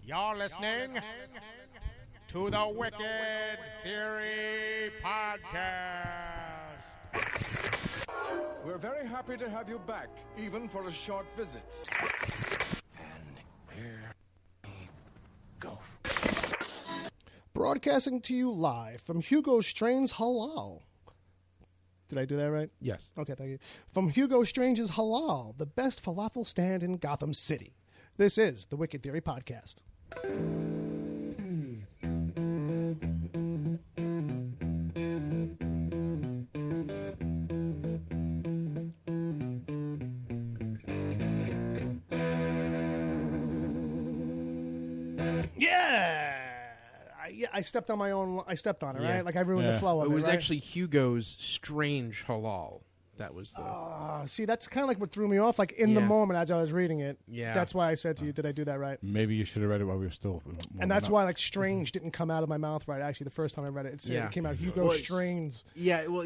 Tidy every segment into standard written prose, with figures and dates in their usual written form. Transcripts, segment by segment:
You're listening to the Wicked Theory Podcast. We're very happy to have you back, even for a short visit. And here we go. Broadcasting to you live from Hugo Strange's Halal. Did I do that right? Yes. Okay, thank you. From Hugo Strange's Halal, the best falafel stand in Gotham City. This is the Wicked Theory Podcast. I stepped on my own. I stepped on it, right? Like I ruined the flow of it. It was right? actually Hugo's Strange Halal. That was the. See, that's kind of like what threw me off. Like in the moment as I was reading it. Yeah. That's why I said to you, "Did I do that right?" Maybe you should have read it while we were still. And that's why like Strange didn't come out of my mouth right. Actually, the first time I read it, it came out Hugo Strange. Yeah, well,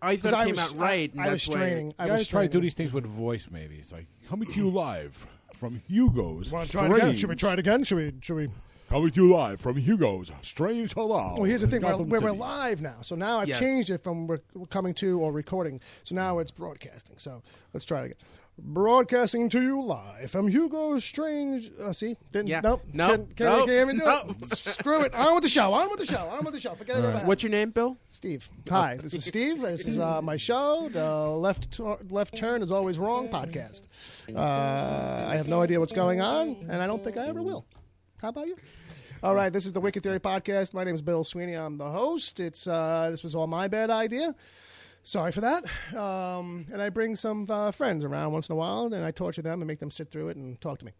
I thought it came out right. I was straining. You guys try to do these things with voice. Maybe it's like coming to you live from Hugo's. Want to try it again? Should we try it again? Should we? Coming to you live from Hugo's Strange Halal. Well, here's the thing. We're live now. So now I've changed it from we're coming to or recording. So now it's broadcasting. So let's try it again. Broadcasting to you live from Hugo's Strange. See? Didn't. Yeah. Nope. Nope. Can't even do it. Screw it. On with the show. Forget it about it. What's your name, Bill? Steve. Hi. This is Steve. This is my show. The Left Turn is Always Wrong podcast. I have no idea what's going on, and I don't think I ever will. How about you? All right, this is the Wicked Theory Podcast. My name is Bill Sweeney. I'm the host. This was all my bad idea. Sorry for that. And I bring some friends around once in a while, and I torture them and make them sit through it and talk to me.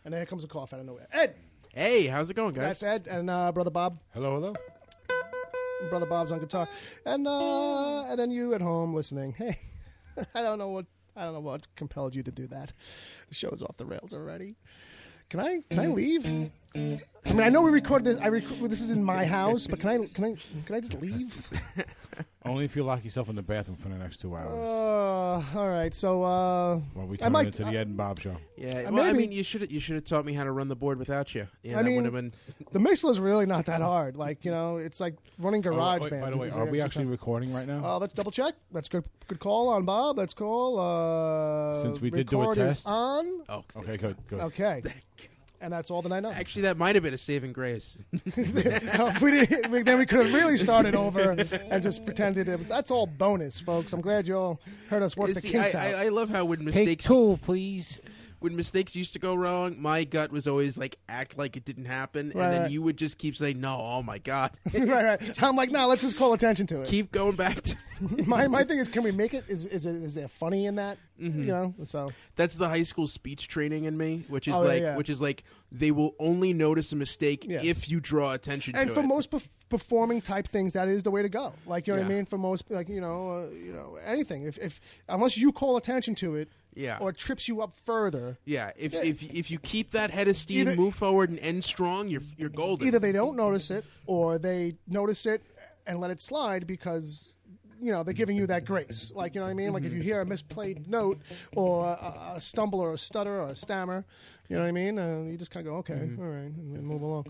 And there comes a cough out of nowhere. Ed! Hey, how's it going, guys? That's Ed and Brother Bob. Hello. Brother Bob's on guitar. And then you at home listening. Hey, I don't know what compelled you to do that. The show's off the rails already. Can I leave? I mean, I know we record this. This is in my house, but can I just leave? Only if you lock yourself in the bathroom for the next 2 hours. All right. So while we turn it into the Ed and Bob show. Yeah. Well, I mean, you should have taught me how to run the board without you. Yeah, I mean, would have been. The Mixler's really not that hard. Like it's like running GarageBand. By the way, are we actually recording right now? Let's double check. That's good. Good call on Bob. Let's call. Since we did do a test. Is on. Oh, okay, good. Okay. And that's all that I know. Actually, that might have been a saving grace. If we didn't, then we could have really started over and just pretended it was. That's all bonus, folks. I'm glad you all heard us work the kinks out. I love how when mistakes. Take two, please. When mistakes used to go wrong, my gut was always like, act like it didn't happen. Right, and then you would just keep saying, no, oh my God. right. I'm like, no, let's just call attention to it. Keep going back to. my thing is, can we make it? Is there funny in that? Mm-hmm. So that's the high school speech training in me, which is like they will only notice a mistake if you draw attention to it. And for most performing type things, that is the way to go. Like, you know what I mean? For most, like, anything. If unless you call attention to it. Yeah. Or it trips you up further. Yeah. If you keep that head of steam, move forward, and end strong, you're golden. Either they don't notice it, or they notice it and let it slide because they're giving you that grace. Like, you know what I mean? Like if you hear a misplayed note or a stumble or a stutter or a stammer, you know what I mean? You just kind of go, okay, all right, and move along.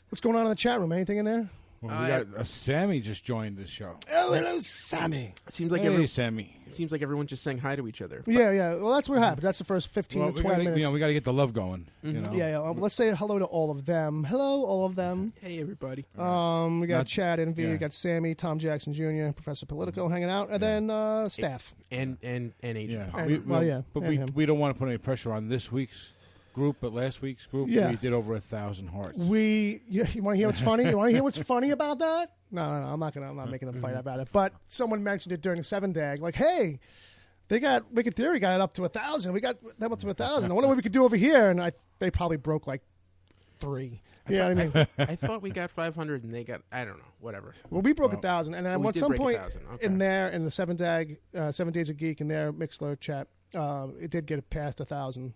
What's going on in the chat room? Anything in there? Well, we got Sammy just joined the show. Oh, hello, Sammy. Seems like Sammy. It seems like everyone's just saying hi to each other. Yeah. Well, that's what happens. That's the first 15 to 20 minutes. We got to get the love going. Yeah. Let's say hello to all of them. Hello, all of them. Hey, everybody. We got Chad, Envy. We got Sammy, Tom Jackson Jr., Professor Politico hanging out, and then staff. And Agent Palmer. We don't want to put any pressure on this week's group, but last week's group, we did over 1,000 hearts. You want to hear what's funny? You want to hear what's funny about that? No, I'm not making them fight about it. But someone mentioned it during 7-Dag, like, hey, Wicked Theory got it up to 1,000. We got that up to 1,000. I wonder what we could do over here. And they probably broke like 3. Yeah, I mean, I thought we got 500, and they got I don't know, whatever. Well, we broke 1,000, and then at some point 1,000. Okay. in the 7-Dag, 7 Days of Geek in their Mixler chat, it did get past 1,000.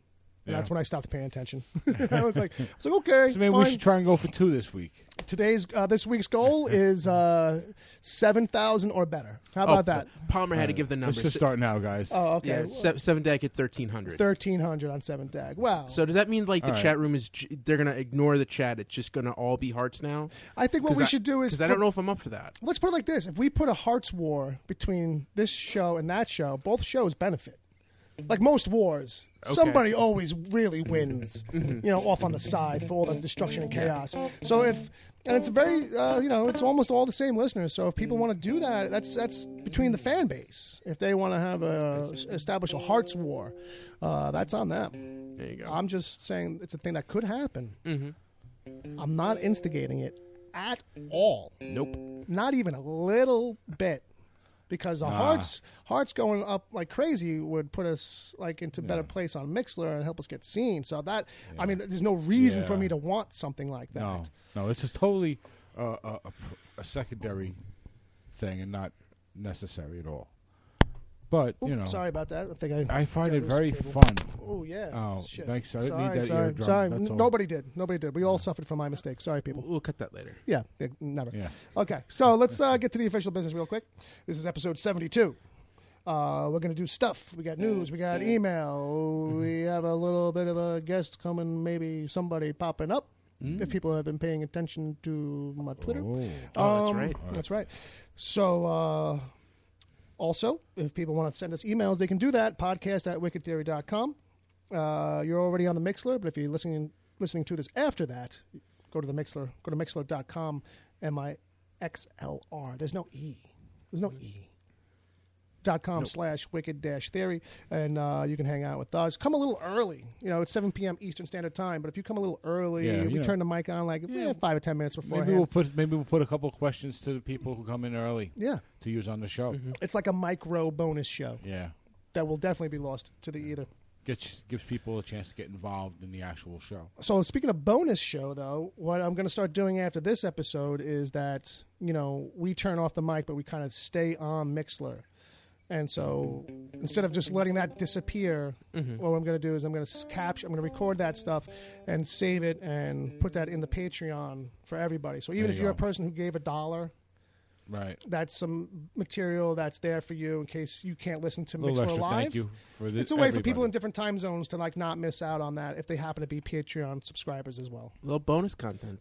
And that's when I stopped paying attention. I was like, okay, so maybe fine. we should try and go for 2 this week. This week's goal is 7,000 or better. How about that? Palmer had to give the numbers. Let's just start now, guys. Oh, okay. Yeah, 7DAG at 1,300. 1,300 on 7DAG. Wow. So does that mean like the chat room is they're going to ignore the chat? It's just going to all be hearts now? I think what we should do is because I don't know if I'm up for that. Let's put it like this: if we put a hearts war between this show and that show, both shows benefit. Like most wars, somebody always really wins, off on the side for all the destruction and chaos. So and it's very, it's almost all the same listeners. So if people want to do that, that's between the fan base. If they want to have establish a hearts war, that's on them. There you go. I'm just saying it's a thing that could happen. Mm-hmm. I'm not instigating it at all. Nope. Not even a little bit. Because the hearts going up like crazy would put us like into better place on Mixler and help us get seen. So that I mean, there's no reason for me to want something like that. No, it's just totally a secondary thing and not necessary at all. But sorry about that. I find it very fun. Oh yeah. Oh, shit. thanks. I didn't Sorry, need that sorry, eardrum. sorry. That's all. Nobody did. We all suffered from my mistake. Sorry, people. We'll cut that later. Yeah, never. Yeah. Okay, so let's get to the official business real quick. This is episode 72. We're going to do stuff. We got news. We got email. We have a little bit of a guest coming, maybe somebody popping up. If people have been paying attention to my Twitter. Oh, that's right. That's right. So, also, if people want to send us emails, they can do that. podcast@wickedtheory.com. You're already on the Mixler, but if you're listening to this after that, go to the Mixler. Go to mixler.com, MIXLR. There's no E. .com/wicked-theory, and you can hang out with us. Come a little early. It's 7 p.m. Eastern Standard Time, but if you come a little early, we turn the mic on 5 or 10 minutes beforehand. Maybe we'll put a couple of questions to the people who come in early. Yeah. To use on the show. Mm-hmm. It's like a micro bonus show. Yeah. That will definitely be lost to the ether. Gives people a chance to get involved in the actual show. So speaking of bonus show, though, what I'm going to start doing after this episode is that, we turn off the mic, but we kind of stay on Mixler. And so instead of just letting that disappear, what I'm going to do is I'm going to record that stuff and save it and put that in the Patreon for everybody. So even if you're a person who gave $1, right, that's some material that's there for you in case you can't listen to Mixler live. Thank you for this. It's a way for people in different time zones to not miss out on that if they happen to be Patreon subscribers as well. Little bonus content.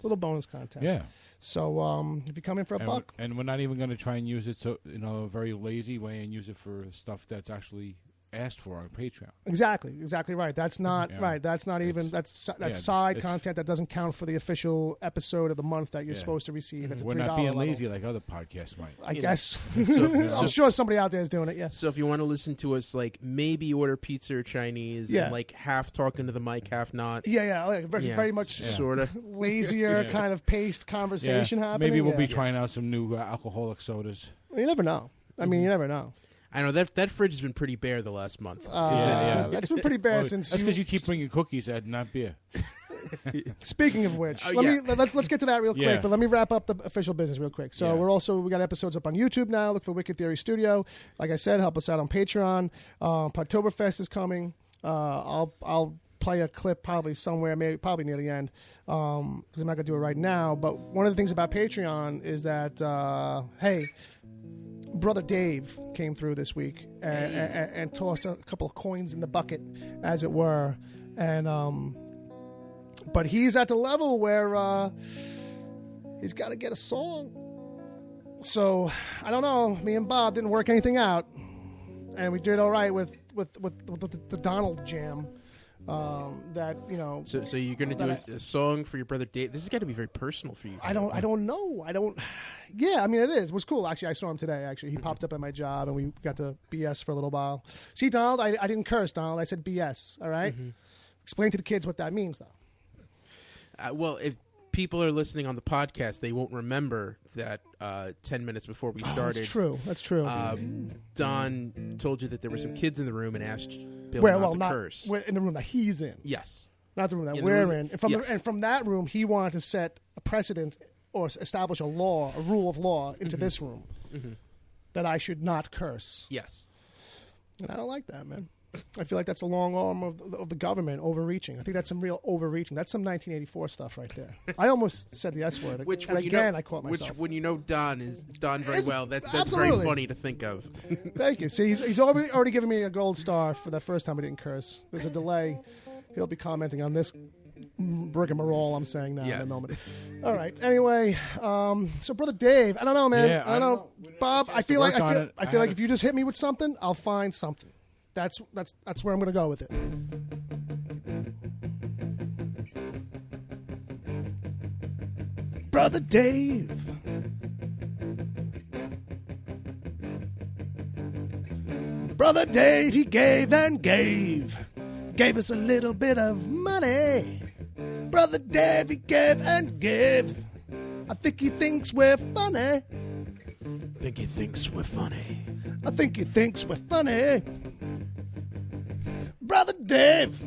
Yeah. So if you come in for a buck. And we're not even going to try and use it a very lazy way and use it for stuff that's actually asked for on Patreon. Exactly right. That's not right. That's not even that's side content that doesn't count for the official episode of the month that you're supposed to receive at the $3 We're not being level. lazy like other podcasts might. I guess. I'm sure somebody out there is doing it. Yes. So if you want to listen to us, maybe order pizza or Chinese, and half talking to the mic, half not. Yeah. Very much sort of lazier kind of paced conversation happening. Maybe we'll be trying out some new alcoholic sodas. You never know. I mean, you never know. I know that fridge has been pretty bare the last month. That's been pretty bare since. That's because you keep bringing cookies, Ed, not beer. Speaking of which, let's get to that real quick. But let me wrap up the official business real quick. So we got episodes up on YouTube now. Look for Wicked Theory Studio. Like I said, help us out on Patreon. Podtoberfest is coming. I'll play a clip probably somewhere, probably near the end, because I'm not gonna do it right now. But one of the things about Patreon is that hey. Brother Dave came through this week and tossed a couple of coins in the bucket, as it were. And but he's at the level where he's got to get a song. So I don't know. Me and Bob didn't work anything out, and we did all right with the Donald Jam. That So you're going to do a song for your brother Dave. This has got to be very personal for you. I don't know. Yeah, I mean it is. It was cool. Actually, I saw him today. Actually, he popped up at my job and we got to BS for a little while. See, Donald, I didn't curse, Donald. I said BS. All right. Explain to the kids what that means, though. Well, if people are listening on the podcast, they won't remember that 10 minutes before we started. That's true. Don told you that there were some kids in the room and asked Bill not to curse. In the room that he's in. Yes. Not the room that we're in. And from that room, he wanted to set a precedent or establish a rule of law into this room that I should not curse. Yes. And I don't like that, man. I feel like that's a long arm of the government overreaching. I think that's some real overreaching. That's some 1984 stuff right there. I almost said the S word. And again, I caught myself. Which, when you know Don is Don very well, that's absolutely very funny to think of. Thank you. See, he's already given me a gold star for the first time I didn't curse. There's a delay. He'll be commenting on this rigmarole I'm saying now in a moment. All right. Anyway, so Brother Dave, I don't know, man. I don't know. Bob, I feel like if you just hit me with something, I'll find something. That's where I'm going to go with it. Brother Dave. Brother Dave, he gave and gave. Gave us a little bit of money. Brother Dave, he gave and gave. I think he thinks we're funny. I think he thinks we're funny. I think he thinks we're funny. Brother Dave,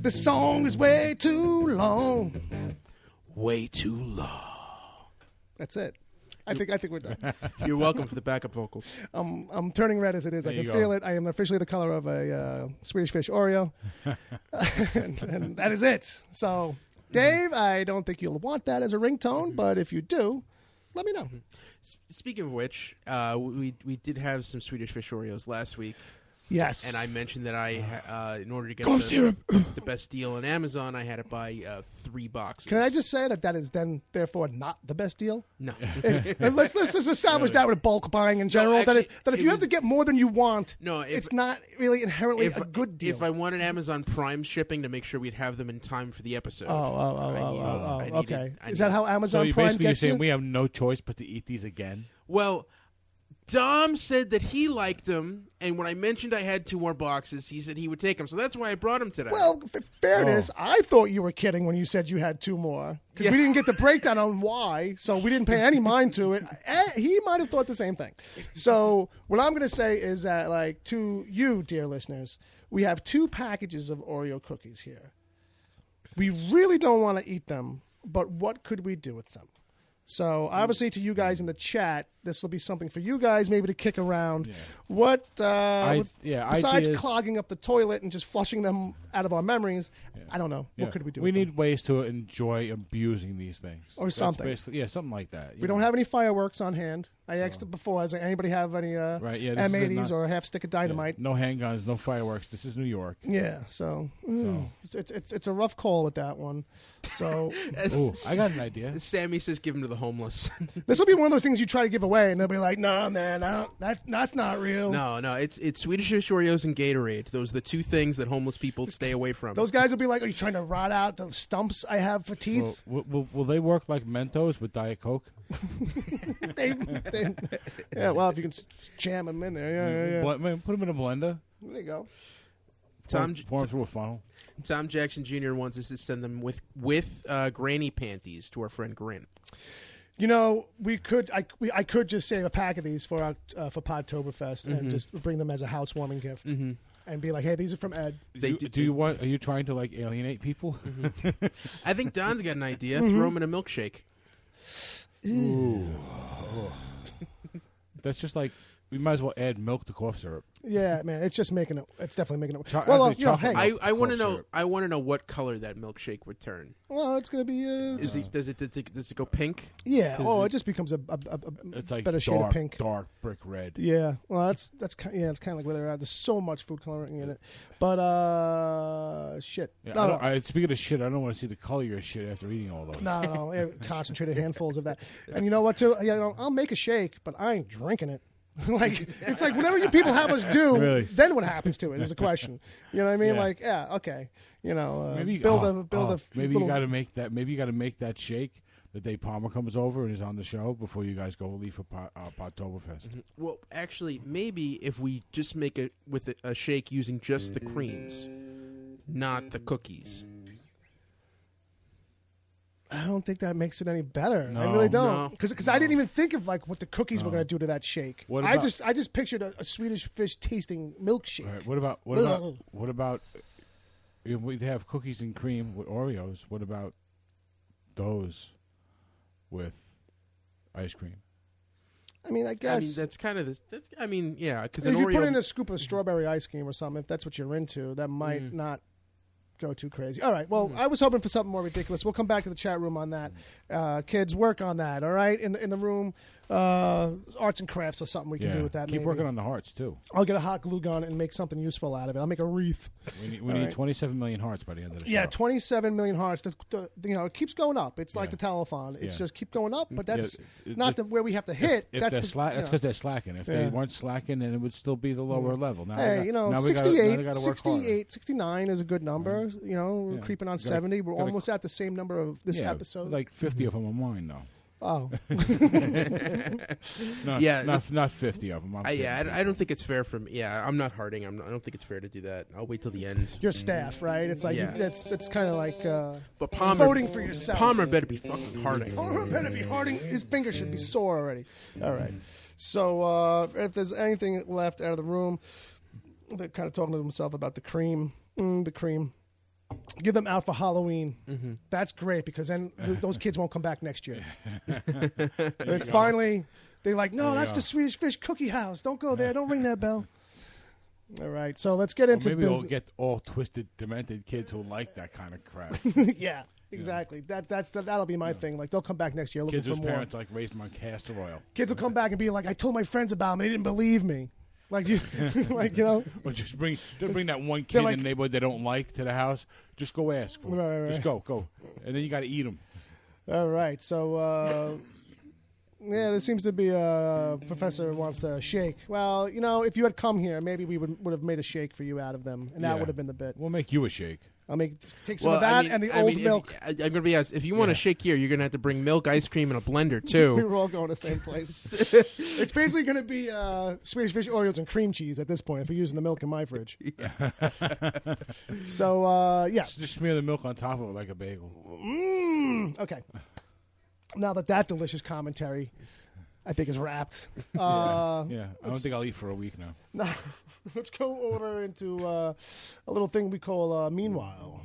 the song is way too long. Way too long. That's it. I think we're done. You're welcome for the backup vocals. I'm turning red as it is. I can feel it. I am officially the color of a Swedish Fish Oreo. and that is it. So, Dave, I don't think you'll want that as a ringtone, but if you do, let me know. Speaking of which, we did have some Swedish Fish Oreos last week. Yes. And I mentioned that in order to get the best deal on Amazon, I had to buy 3 boxes. Can I just say that is then, therefore, not the best deal? No. Let's just establish that with bulk buying in general. No, actually, that if you have to get more than you want, it's not really inherently a good deal. If I wanted Amazon Prime shipping to make sure we'd have them in time for the episode. Okay. Is that how Amazon Prime basically gets you're saying you? we have no choice but to eat these again? Well, Dom said that he liked them, and when I mentioned I had 2 more boxes, he said he would take them. So that's why I brought them today. Well, fairness, I thought you were kidding when you said you had 2 more. Because we didn't get the breakdown on why, so we didn't pay any mind to it. He might have thought the same thing. So what I'm going to say is that, like, to you, dear listeners, we have 2 packages of Oreo cookies here. We really don't want to eat them, but what could we do with them? So, obviously, to you guys in the chat, this will be something for you guys maybe to kick around. Yeah. What, besides ideas, clogging up the toilet and just flushing them out of our memories, I don't know. What could we do? We need ways to enjoy abusing these things. Or something. Something like that. We don't have any fireworks on hand. I asked it before. Does anybody have any M80s or a half stick of dynamite? No handguns, no fireworks. This is New York. Yeah, so. It's a rough call with that one. So, I got an idea. Sammy says give them to the homeless. This will be one of those things you try to give away, and they'll be like, "No, man, that's not real." No, it's Swedish Fish Oreos and Gatorade. Those are the 2 things that homeless people stay away from. Those guys will be like, "Are you trying to rot out the stumps I have for teeth?" Will they work like Mentos with Diet Coke? Well, if you can jam them in there, Put them in a blender. There you go. Pour them through a funnel. Tom Jackson Jr. wants us to send them with granny panties to our friend Grin. You know, I could just save a pack of these for Podtoberfest and just bring them as a housewarming gift and be like, "Hey, these are from Ed." Are you trying to like alienate people? I think Don's got an idea. Throw them in a milkshake. Ooh. That's just like we might as well add milk to cough syrup. Yeah, man, it's just making it. It's definitely making it. Hey, I want to know. I want to know what color that milkshake would turn. Well, it's gonna be. Does it go pink? Yeah. Oh, it just becomes a it's like better shade of pink. Dark brick red. Yeah. Well, it's kind of like where they're at. There's so much food coloring in it, but shit. Yeah, speaking of shit, I don't want to see the color of your shit after eating all those. No. Concentrated handfuls of that. And you know what? Too. I'll make a shake, but I ain't drinking it. It's like whatever you people have us do, really? Then what happens to it is the question. You know what I mean? Yeah. Like, yeah, okay. Maybe maybe you got to make that. Maybe you got to make that shake the day Palmer comes over and is on the show before you guys go leave for Podtoberfest. Well, actually, maybe if we just make it with a shake using just the creams, not the cookies. I don't think that makes it any better. No, I really don't. Because I didn't even think of like what the cookies were going to do to that shake. I just pictured a Swedish fish tasting milkshake. Right, what about we have cookies and cream with Oreos? What about those with ice cream? I mean, I guess. I mean, that's kind of this. I mean, yeah, because if you put in a scoop of strawberry ice cream or something, if that's what you're into, that might not go too crazy. All right. Well, I was hoping for something more ridiculous. We'll come back to the chat room on that. Kids, work on that. All right, in the room, arts and crafts or something we can do with that. Keep working on the hearts too. I'll get a hot glue gun and make something useful out of it. I'll make a wreath. We need 27 million hearts by the end of the show. Yeah, 27 million hearts. It keeps going up. It's like the telethon. It's just keep going up, but that's not where we have to hit. That's because they're slacking. If they weren't slacking, then it would still be the lower level. Now, hey, 68, 69 is a good number. Creeping on 70. We're almost at the same number of this episode. Like 50 of them are mine, though. Oh. Not 50 of them. I don't think it's fair for me. Yeah, I'm not hearting. I don't think it's fair to do that. I'll wait till the end. Your staff, right? It's like it's kind of like but Palmer, voting for yourself. Palmer better be fucking hearting. Palmer better be hearting. His finger should be sore already. All right. So if there's anything left out of the room, they're kind of talking to themselves about the cream. The cream. Give them out for Halloween. Mm-hmm. That's great because then those kids won't come back next year. Finally, they're like, no, that's the Swedish Fish Cookie House. Don't go there. Don't ring that bell. All right, so let's get into maybe we'll get all twisted, demented kids who like that kind of crap. Yeah, exactly. That'll be my thing. Like they'll come back next year looking kids for whose more. parents raised them on castor oil. Kids will come back and be like, I told my friends about them. They didn't believe me. Or just bring that one kid in the neighborhood they don't like to the house. Just go ask for right. Just go, and then you got to eat them. All right, so there seems to be a professor wants to shake. Well, if you had come here, maybe we would have made a shake for you out of them, and that would have been the bit. We'll make you a shake. I'll take some of that and the old milk. I'm going to be honest. If you want to shake here, you're going to have to bring milk, ice cream, and a blender, too. We're all going to the same place. It's basically going to be Swedish Fish Oreos and cream cheese at this point if we're using the milk in my fridge. So, Just smear the milk on top of it like a bagel. Okay. Now that delicious commentary, I think, is wrapped. I don't think I'll eat for a week now. No. Let's go over into a little thing we call Meanwhile.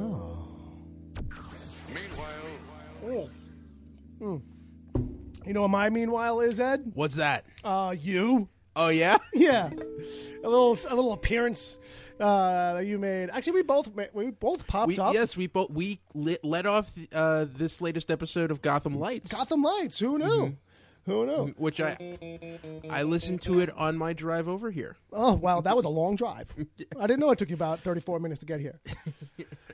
Oh. Meanwhile. You know what my meanwhile is, Ed? What's that? You. Oh, yeah? Yeah. A little appearance that you made. Actually, we both popped up. Yes, we let off this latest episode of Gotham Lights. Gotham Lights. Who knew? Mm-hmm. Who knew? Which I listened to it on my drive over here. Oh, wow. That was a long drive. I didn't know it took you about 34 minutes to get here.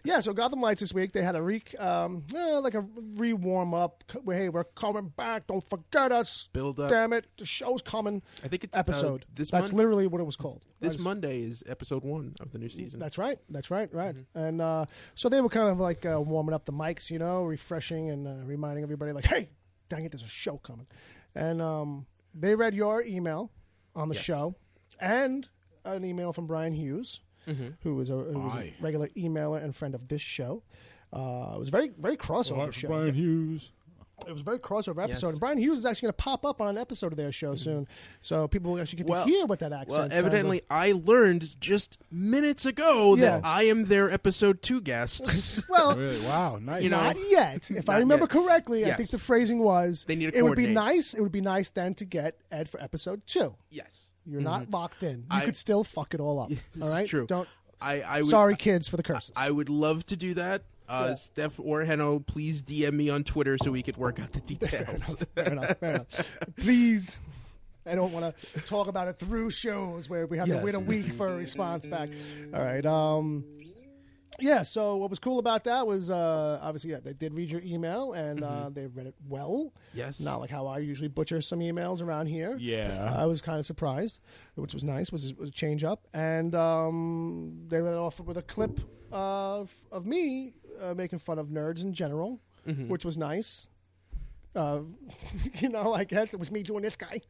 Yeah, so Gotham Lights this week, they had a re-warm up. Hey, we're coming back. Don't forget us. Build up. Damn it. The show's coming. I think it's episode. That's literally what it was called. This Monday is episode 1 of the new season. That's right. Right. Mm-hmm. And so they were kind of like warming up the mics, refreshing and reminding everybody like, hey, dang it, there's a show coming. And they read your email on the show and an email from Brian Hughes, who was a regular emailer and friend of this show. It was very, very crossover show. Brian Hughes. It was a very crossover episode. And Brian Hughes is actually going to pop up on an episode of their show soon. So people will actually get to hear what that accent sounds like. Well, evidently, I learned just minutes ago that I am their episode 2 guest. Well, really? Wow, nice. Not yet. If I remember correctly, I think the phrasing was, they need to coordinate. It would be nice then to get Ed for episode 2. Yes. You're not locked in. You could still fuck it all up. This all right? is true. Sorry, kids, for the curses. I would love to do that. Steph or Henno, please DM me on Twitter so we could work out the details. Fair enough. Please. I don't want to talk about it through shows where we have to wait a week for a response back. All right. So what was cool about that was obviously, they did read your email, and they read it well. Yes. Not like how I usually butcher some emails around here. Yeah. I was kind of surprised, which was nice, was a change up. And they let it off with a clip of me making fun of nerds in general, which was nice. I guess it was me doing this guy.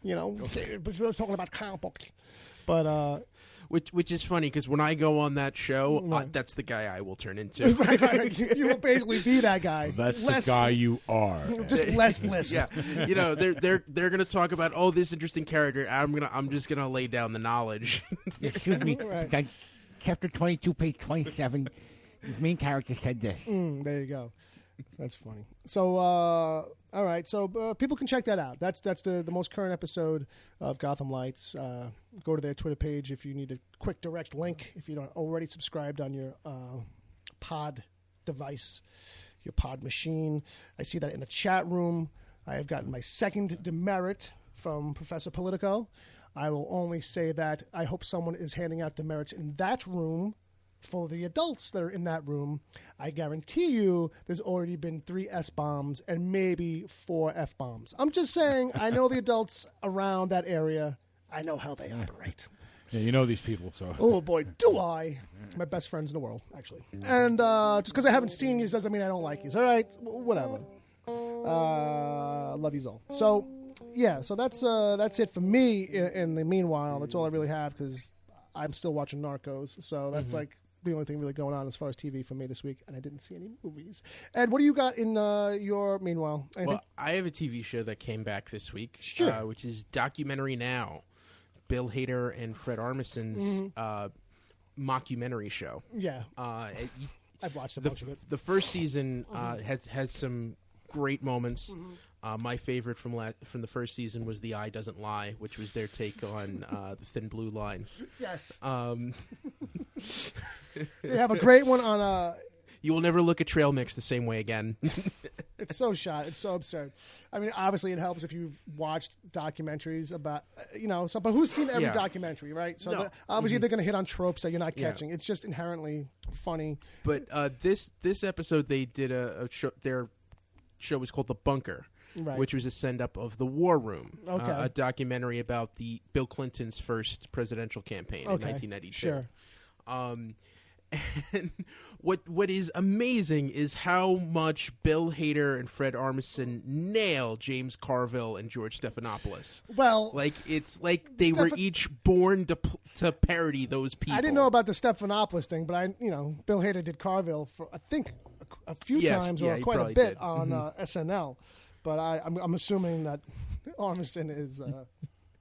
We were talking about comic books. But which is funny because when I go on that show, that's the guy I will turn into. right. You will basically be that guy. That's the guy you are. Just less lisp. Yeah, they're gonna talk about this interesting character. I'm just gonna lay down the knowledge. Excuse me. Right. Chapter 22, page 27. The main character said this. There you go. That's funny. So All right. So people can check that out. That's the most current episode of Gotham Lights. Go to their Twitter page if you need a quick direct link. If you're not already subscribed on your pod device, your pod machine. I see that in the chat room. I have gotten my second demerit from Professor Politico. I will only say that I hope someone is handing out demerits in that room for the adults that are in that room. I guarantee you there's already been 3 S-bombs and maybe 4 F-bombs. I'm just saying, I know the adults around that area. I know how they operate. Yeah, you know these people, so. Oh, boy, do I. My best friends in the world, actually. And just because I haven't seen you doesn't mean I don't like you. All right, whatever. Love you all. So, yeah, so that's it for me in the meanwhile. That's all I really have because I'm still watching Narcos. So that's like the only thing really going on as far as TV for me this week, and I didn't see any movies. Ed, what do you got in your meanwhile? Anything? Well, I have a TV show that came back this week, Sure. Which is Documentary Now, Bill Hader and Fred Armisen's mockumentary show. Yeah. I've watched a bunch of it. The first season has some great moments. My favorite from the first season was The Eye Doesn't Lie, which was their take on the Thin Blue Line. Yes. They have a great one on You will never look at trail mix the same way again. It's so shot. It's so absurd. I mean, obviously, it helps if you've watched documentaries about, but who's seen every documentary, right? So No. obviously, they're going to hit on tropes that you're not catching. It's just inherently funny. But this episode, they did a show. Their show was called The Bunker, Right. which was a send-up of The War Room, Okay. a documentary about the Bill Clinton's first presidential campaign in 1992. Sure. And what is amazing is how much Bill Hader and Fred Armisen nail James Carville and George Stephanopoulos. Well, Like it's like they were each born to parody those people. I didn't know about the Stephanopoulos thing, but Bill Hader did Carville for I think a few times or he quite a probably bit did. on SNL. But I'm assuming that Armisen is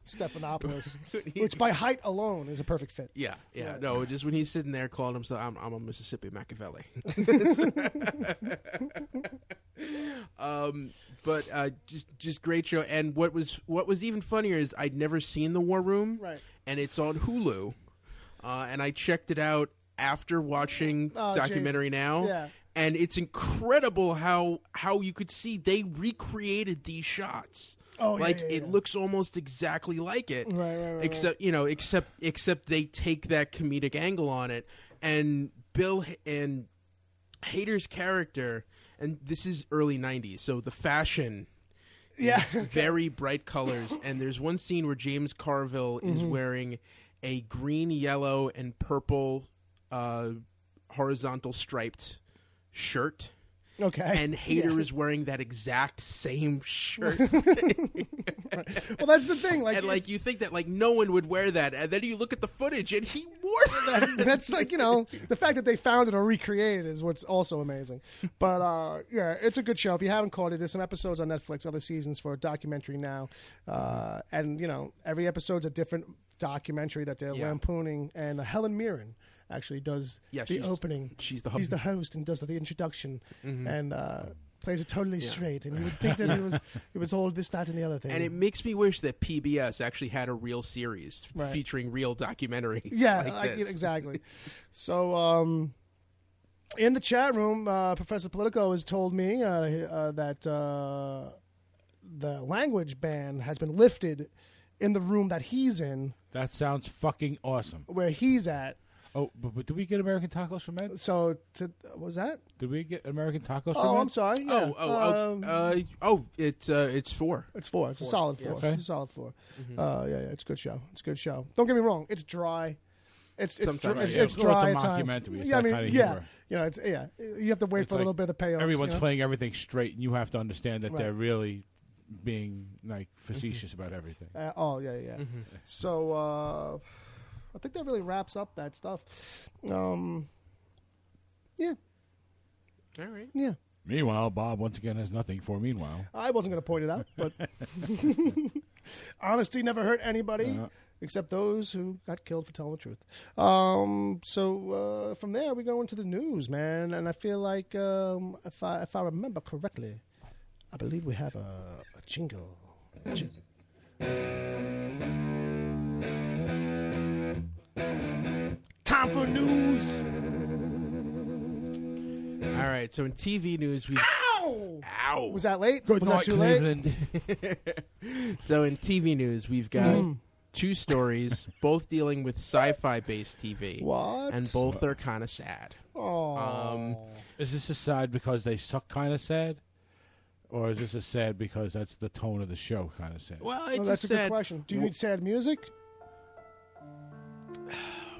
Stephanopoulos, which by height alone is a perfect fit. Yeah. Right. No, just when he's sitting there calling himself, I'm a Mississippi Machiavelli. But just great show. And what was even funnier is I'd never seen The War Room, Right. and it's on Hulu, and I checked it out after watching Documentary Now. Yeah. And it's incredible how you could see they recreated these shots. Oh, yeah, It looks almost exactly like it. Right. Except they take that comedic angle on it. And Bill and Hader's character, and this is early 90s, so the fashion is very bright colors. And there's one scene where James Carville is wearing a green, yellow, and purple horizontal striped shirt. Okay. And Hader is wearing that exact same shirt. Well, that's the thing. And you think that no one would wear that, and then you look at the footage and he wore that. That's the fact that they found it or recreated is what's also amazing. But it's a good show. If you haven't caught it, there's some episodes on Netflix, other seasons for a Documentary Now, and every episode's a different documentary that they're lampooning. And Helen Mirren actually does the opening. He's the host and does the introduction and plays it totally straight. And you would think that it was all this, that, and the other thing. And it makes me wish that PBS actually had a real series featuring real documentaries. Yeah, like this. Exactly. So in the chat room, Professor Politico has told me that the language ban has been lifted in the room that he's in. That sounds fucking awesome. Where he's at. Oh, but did we get American tacos from Ed? So, what was that? Did we get American tacos from Ed? Oh, I'm sorry. Yeah. It's 4. It's 4. It's a solid 4. Okay. It's a solid 4. It's a good show. It's a good show. Don't get me wrong. It's dry. It's dry. It's a mockumentary. It's yeah, that kind of humor. You have to wait for a little bit of the payoff. Everyone's playing everything straight, and you have to understand that they're really being facetious about everything. So I think that really wraps up that stuff. Yeah. All right. Yeah. Meanwhile, Bob once again has nothing for Meanwhile. I wasn't going to point it out, but honesty never hurt anybody except those who got killed for telling the truth. So from there, we go into the news, man. And I feel like if I remember correctly, I believe we have a jingle. Time for news. All right, so in TV news, we Ow! Was that late? Good Was night, that too late? Cleveland. So in TV news, we've got two stories, both dealing with sci-fi based TV. What? And both are kind of sad. Oh. Is this a sad because they suck kind of sad? Or is this a sad because that's the tone of the show kind of sad? Well, Well, that's a good question. Do you need sad music?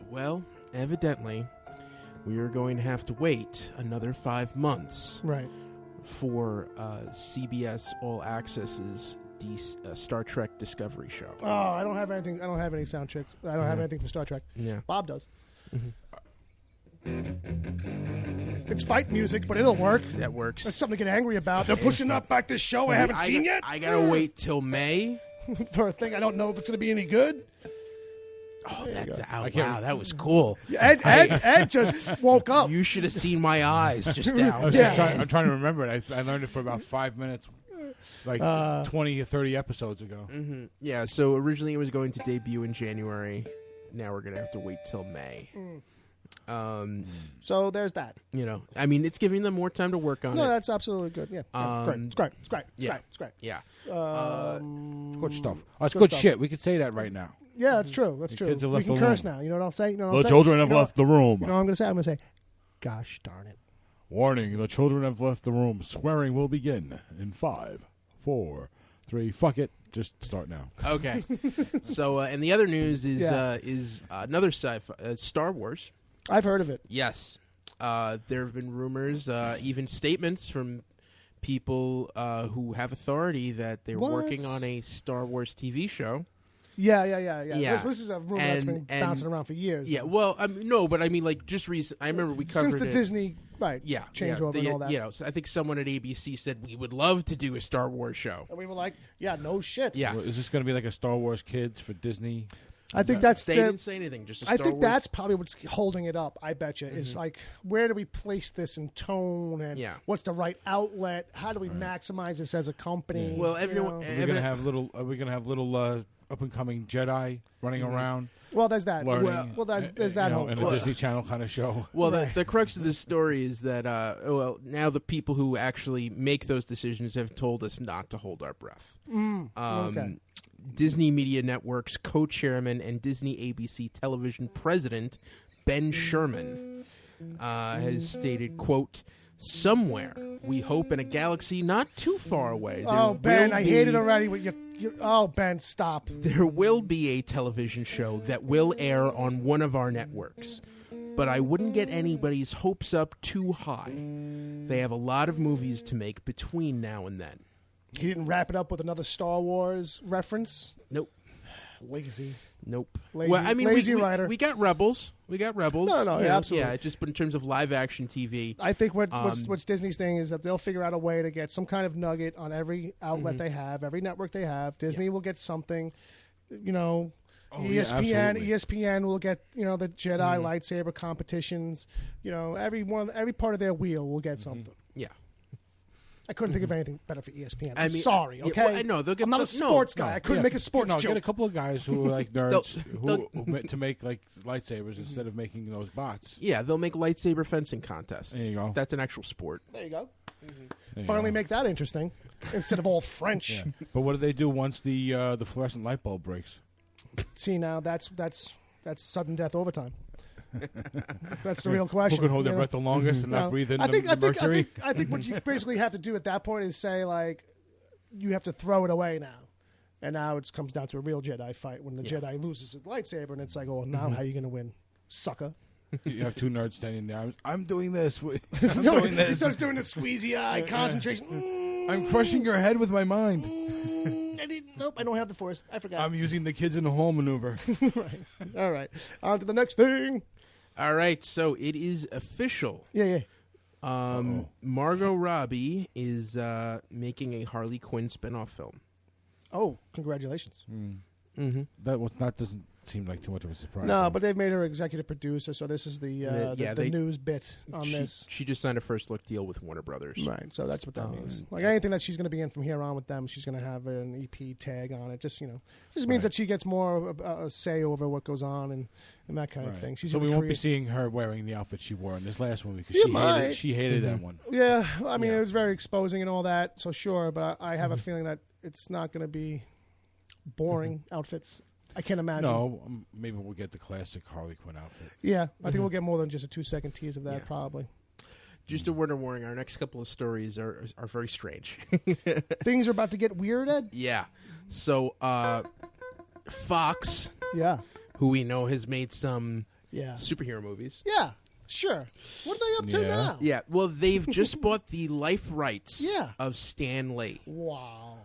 Well, evidently, we are going to have to wait another 5 months Right. for CBS All Access's Star Trek Discovery show. Oh, I don't have anything. I don't have any sound checks. I don't have anything for Star Trek. Yeah. Bob does. It's fight music, but it'll work. That works. That's something to get angry about. They're pushing up back this show I haven't seen yet. I gotta wait till May. For a thing I don't know if it's going to be any good. Oh, wow, that was cool. Ed just woke up. You should have seen my eyes just now. I'm trying to remember it. I learned it for about 5 minutes, like 20 or 30 episodes ago. Mm-hmm. Yeah, so originally it was going to debut in January. Now we're going to have to wait till May. So there's that. You know, I mean, it's giving them more time to work on it. No, that's absolutely good. Yeah, it's great. It's great. It's great. Yeah. Good stuff. Oh, it's Good good stuff. shit. We could say that right now. Yeah, that's true. That's The true. kids have We left can the curse room. now. You know what I'll say? You know what The I'll say? children have You know left the room. You know what I'm going to say? I'm going to say, gosh darn it. Warning, the children have left the room. Swearing will begin in 5, 4, 3. Fuck it. Just start now. Okay. So, and the other news is Yeah. another sci-fi, Star Wars. I've heard of it. Yes. There have been rumors, even statements from people who have authority that they're What? working on a Star Wars TV show. Yeah. Yeah. This is a rumor that's been And- bouncing around for years. Yeah, well, no, but I mean, like, just recent. I remember we covered Since the it. Disney changeover the- and all that. You know, so I think someone at ABC said we would love to do a Star Wars show. And we were like, yeah, no shit. Yeah, Well, is this going to be like a Star Wars Kids for Disney? I think that's they didn't say anything. Just a Star I think Wars. that's probably what's holding it up. I bet you is like, where do we place this in tone, and Yeah. what's the right outlet? How do we maximize this as a company? Well, you everyone. know? Are we going to have little? Are we going to have little up and coming Jedi running around? Well, there's that. Learning, Well, there's that hope. in a Disney Channel kind of show. Well, the crux of this story is that now the people who actually make those decisions have told us not to hold our breath. Okay. Disney Media Network's co-chairman and Disney ABC television president Ben Sherman has stated, quote, "Somewhere, we hope in a galaxy not too far away." Oh, Ben, I hate it already. With you. Oh, Ben, stop. There will be a television show that will air on one of our networks, but I wouldn't get anybody's hopes up too high. They have a lot of movies to make between now and then. He didn't wrap it up with another Star Wars reference. Nope. Lazy. Nope. Lazy- well, I mean, lazy we writer. We got Rebels. No, You yeah, know, absolutely. Yeah, just but in terms of live action TV. I think what's Disney's thing is that they'll figure out a way to get some kind of nugget on every outlet they have, every network they have. Disney will get something, you know. yeah, absolutely. ESPN will get, you know, the Jedi lightsaber competitions. You know, every part of their wheel will get something. Yeah. I couldn't think of anything better for ESPN. I I'm mean, sorry, yeah, okay? well, I know, they'll get- I'm not a no, sports guy. no, I couldn't make a sports Get a joke. couple of guys who are like nerds They'll- who to make like lightsabers instead of making those bots. Yeah, they'll make lightsaber fencing contests. There you go. That's an actual sport. There you go. There you Finally go. make that interesting instead of all French. Yeah. But what do they do once the fluorescent light bulb breaks? See, now that's sudden death overtime. That's the real question. Who can hold you their know? breath the longest and not No. breathe in I think the mercury? I think what you basically have to do at that point is say, like, you have to throw it away now. And now it comes down to a real Jedi fight when the Jedi loses his lightsaber, and it's like, oh, now how are you going to win, sucker? You have two nerds standing there. I'm doing this. I'm He doing this. starts doing the squeezy eye concentration. I'm crushing your head with my mind. Nope, I don't have the force. I forgot. I'm using the kids in the hall maneuver. Right. All right. On to the next thing. All right, so it is official. Yeah. Margot Robbie is making a Harley Quinn spinoff film. Oh, congratulations. That was not doesn't seem like too much of a surprise. No, but they've made her executive producer, so this is the news bit on this. She just signed a first look deal with Warner Brothers. Right, so that's what that means. Like anything that she's going to be in from here on with them, she's going to have an EP tag on it. Just means that she gets more a say over what goes on and that kind of thing. She's so we won't be seeing her wearing the outfit she wore in this last movie because she hated that one. Yeah, I mean it was very exposing and all that. So sure, but I have a feeling that it's not going to be boring outfits. I can't imagine. No, maybe we'll get the classic Harley Quinn outfit. Yeah, I think we'll get more than just a 2-second tease of that, probably. Just a word of warning, our next couple of stories are very strange. Things are about to get weird, Ed? Yeah. So, Fox, who we know has made some superhero movies. Yeah, sure. What are they up to now? Yeah, well, they've just bought the life rights of Stan Lee. Wow.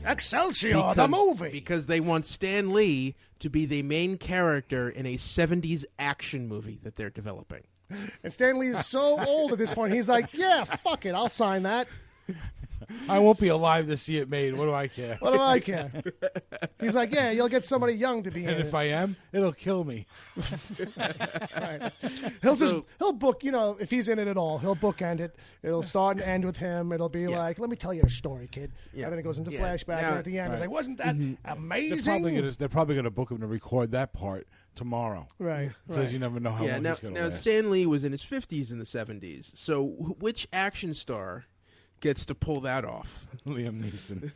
Excelsior, the movie! Because they want Stan Lee to be the main character in a 70s action movie that they're developing. And Stan Lee is so old at this point, he's like, yeah, fuck it, I'll sign that. I won't be alive to see it made. What do I care? What do I care? He's like, yeah, you'll get somebody young to be in it. And if I am, it'll kill me. Right. He'll book, if he's in it at all, he'll bookend it. It'll start and end with him. It'll be like, let me tell you a story, kid. Yeah. And then it goes into flashback, and at the end, it's like, wasn't that amazing? They're probably going to book him to record that part tomorrow. Right. Because you never know how long he's going to last. Now, Stan Lee was in his 50s in the 70s. So which action star gets to pull that off? Liam Neeson.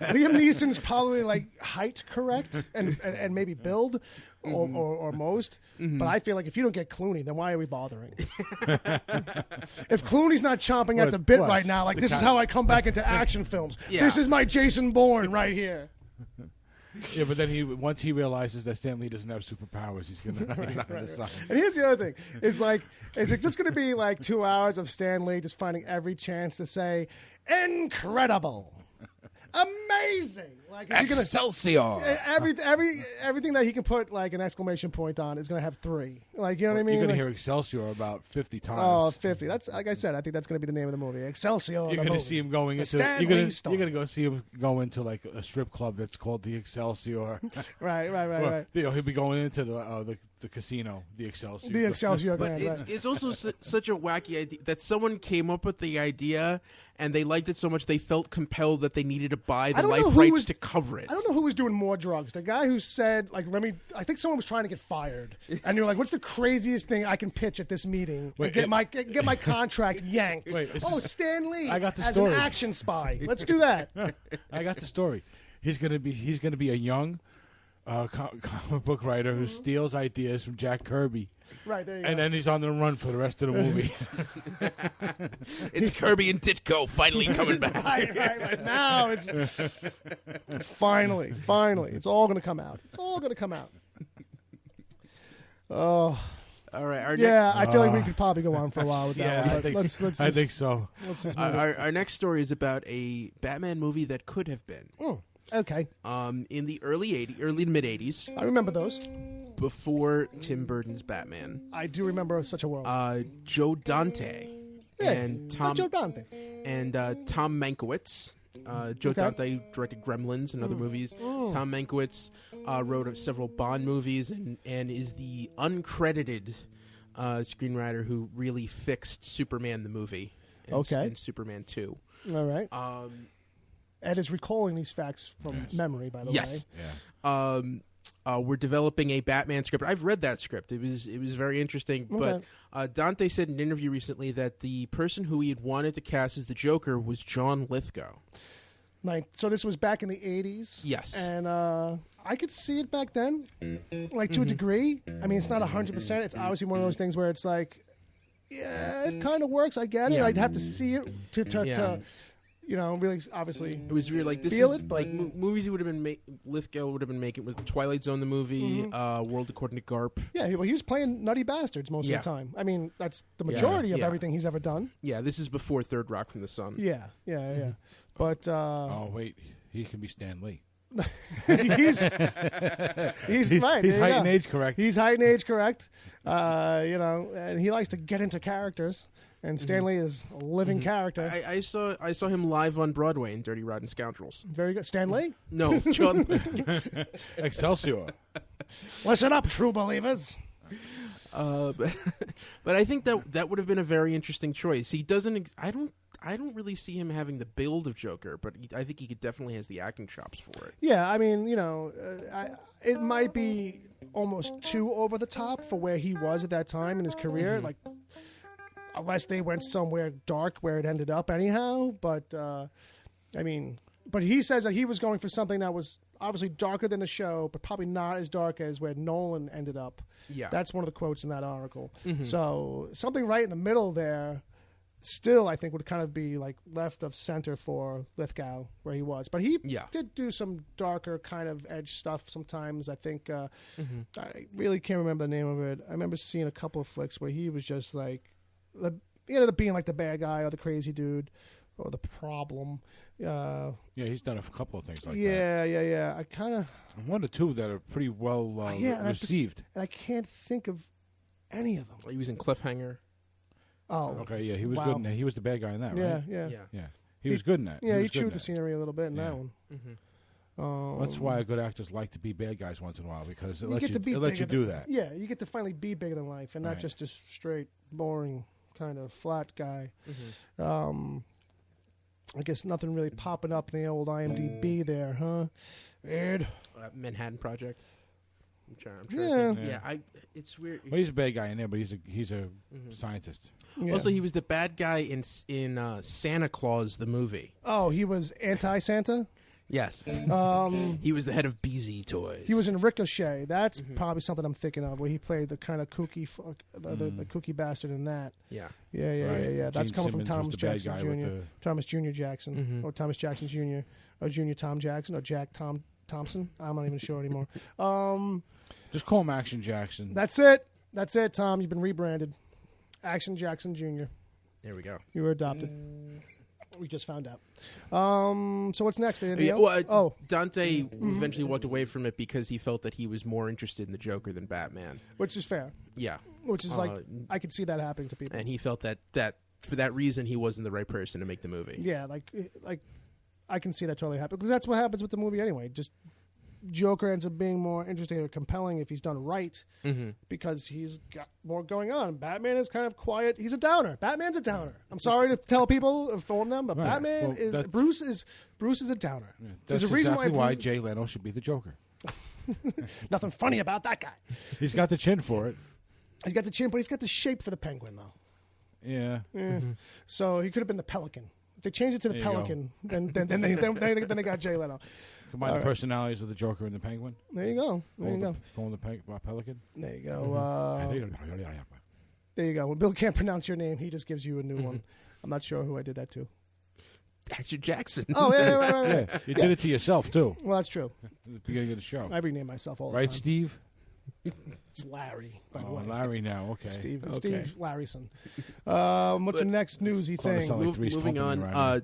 Liam Neeson's probably like height correct and maybe build or most. But I feel like if you don't get Clooney, then why are we bothering? If Clooney's not chomping at the bit right now, like this is how I come back into action films. Yeah. This is my Jason Bourne right here. Yeah, but then once he realizes that Stan Lee doesn't have superpowers, he's gonna decide. And here's the other thing: is it just gonna be like 2 hours of Stan Lee just finding every chance to say incredible, amazing, like Excelsior? Everything that he can put like an exclamation point on is gonna have 3. Like, you know what I mean? You're gonna hear Excelsior about 50 times. Oh, 50. That's like I said. I think that's gonna be the name of the movie. Excelsior. You're gonna see him going into. You're gonna go see him go into like a strip club that's called the Excelsior. Right. He'll be going into the casino, the Excelsior. The Excelsior. But it's also such a wacky idea that someone came up with the idea and they liked it so much they felt compelled that they needed to buy the life rights to cover it. I don't know who was doing more drugs. The guy who said, like, I think someone was trying to get fired. And you're like, what's the craziest thing I can pitch at this meeting? Get my contract yanked. Stan Lee as an action spy. Let's do that. I got the story. He's gonna be a young comic book writer who steals ideas from Jack Kirby. Right, there you go. And then he's on the run for the rest of the movie. It's Kirby and Ditko finally coming back. Right. Now it's finally. It's all going to come out. Oh. All right. I feel like we could probably go on for a while with that one. I think so. Our next story is about a Batman movie that could have been. Okay. In the early to mid 80s. I remember those. Before Tim Burton's Batman. I do remember such a world. Joe Dante and Tom Mankiewicz. Joe Dante directed Gremlins and other movies. Tom Mankiewicz wrote several Bond movies and is the uncredited screenwriter who really fixed Superman the movie and Superman 2. All right. Ed is recalling these facts from memory, by the way. Yes. Yeah. We're developing a Batman script. I've read that script. It was very interesting. Okay. But Dante said in an interview recently that the person who he had wanted to cast as the Joker was John Lithgow. So this was back in the 80s? Yes. And I could see it back then, like to a degree. I mean, it's not 100%. It's obviously one of those things where it's like, yeah, it kind of works. I get it. Yeah. I'd have to see it to really, obviously, it was weird. Like this feel is it, like movies he would have been Lithgow would have been making was Twilight Zone the movie, World According to Garp. Yeah, he was playing Nutty Bastards most of the time. I mean, that's the majority of everything he's ever done. Yeah, this is before Third Rock from the Sun. Yeah. But oh wait, he can be Stan Lee. he's right. He's there height you and go. age correct. He's height and age correct. And he likes to get into characters. And Stanley is a living character. I saw him live on Broadway in Dirty Rotten Scoundrels. Very good. Stanley? No, John. Excelsior. Listen up, true believers. But I think that would have been a very interesting choice. He doesn't. I don't really see him having the build of Joker, but I think he definitely has the acting chops for it. Yeah, I mean, it might be almost too over the top for where he was at that time in his career. Like, unless they went somewhere dark where it ended up anyhow. But, but he says that he was going for something that was obviously darker than the show, but probably not as dark as where Nolan ended up. Yeah. That's one of the quotes in that article. So something right in the middle there still, I think, would kind of be like left of center for Lithgow where he was. But he did do some darker kind of edge stuff sometimes. I think I really can't remember the name of it. I remember seeing a couple of flicks where he was just like, he ended up being like the bad guy or the crazy dude or the problem. Yeah, he's done a couple of things like that. Yeah. I kind of... One or two that are pretty well received. And I can't think of any of them. He was in Cliffhanger. Oh. Okay, yeah, he was good in that. He was the bad guy in that, right? Yeah. He was good in that. Yeah, he was good in chewed the that. scenery a little bit in that one. That's why good actors like to be bad guys once in a while, because it lets you bigger do that. Yeah, you get to finally be bigger than life and not just a straight, boring, kind of flat guy. I guess nothing really popping up in the old IMDb there, huh? Ed? Manhattan Project. I'm trying Yeah. to think. Yeah, it's weird. Well, he's a bad guy in there, but he's a scientist. Yeah. Also, he was the bad guy in Santa Claus the movie. Oh, he was anti-Santa? Yes. He was the head of BZ Toys. He was in Ricochet. That's probably something I'm thinking of, where he played the kind of kooky, the kooky bastard in that. Yeah. Yeah. That's Gene coming from Simmons Thomas was the bad Jackson guy Jr. with the- Thomas Jr. Jackson, or Thomas Jackson Jr., or Junior Tom Jackson, or Jack Thompson. I'm not even sure anymore. Just call him Action Jackson. That's it, Tom. You've been rebranded. Action Jackson Jr. There we go. You were adopted. We just found out. So what's next? Anything else? Well, Dante eventually walked away from it because he felt that he was more interested in the Joker than Batman. Which is fair. Yeah. Which is like, I could see that happening to people. And he felt that for that reason he wasn't the right person to make the movie. Yeah, like I can see that totally happen, because that's what happens with the movie anyway. Just Joker ends up being more interesting or compelling if he's done right, because he's got more going on. Batman is kind of quiet. He's a downer. Batman's a downer. I'm sorry to tell people, inform them, but Right. Batman Well, is Bruce is a downer. Yeah, There's that's a reason exactly why why Jay Leno should be the Joker. nothing funny about that guy. He's got the chin for it. He's got the chin, but he's got the shape for the penguin, though. Yeah. So he could have been the pelican. If they changed it to the There you go. pelican, then they got Jay Leno. Combine the personalities of the Joker and the Penguin. There you go. There you go. Call him the Pelican. There you go. There you go. When Bill can't pronounce your name, he just gives you a new one. I'm not sure who I did that to. Action Jackson. Oh, yeah, right. Yeah, you did it to yourself, too, Well, that's true. at the beginning of the show. I rename myself all the Right, time. Steve? It's Larry, by the Oh, way. Larry now, okay. Steve Okay. Larryson. What's the next newsy Calling us thing? out like Three's Moving Company on. right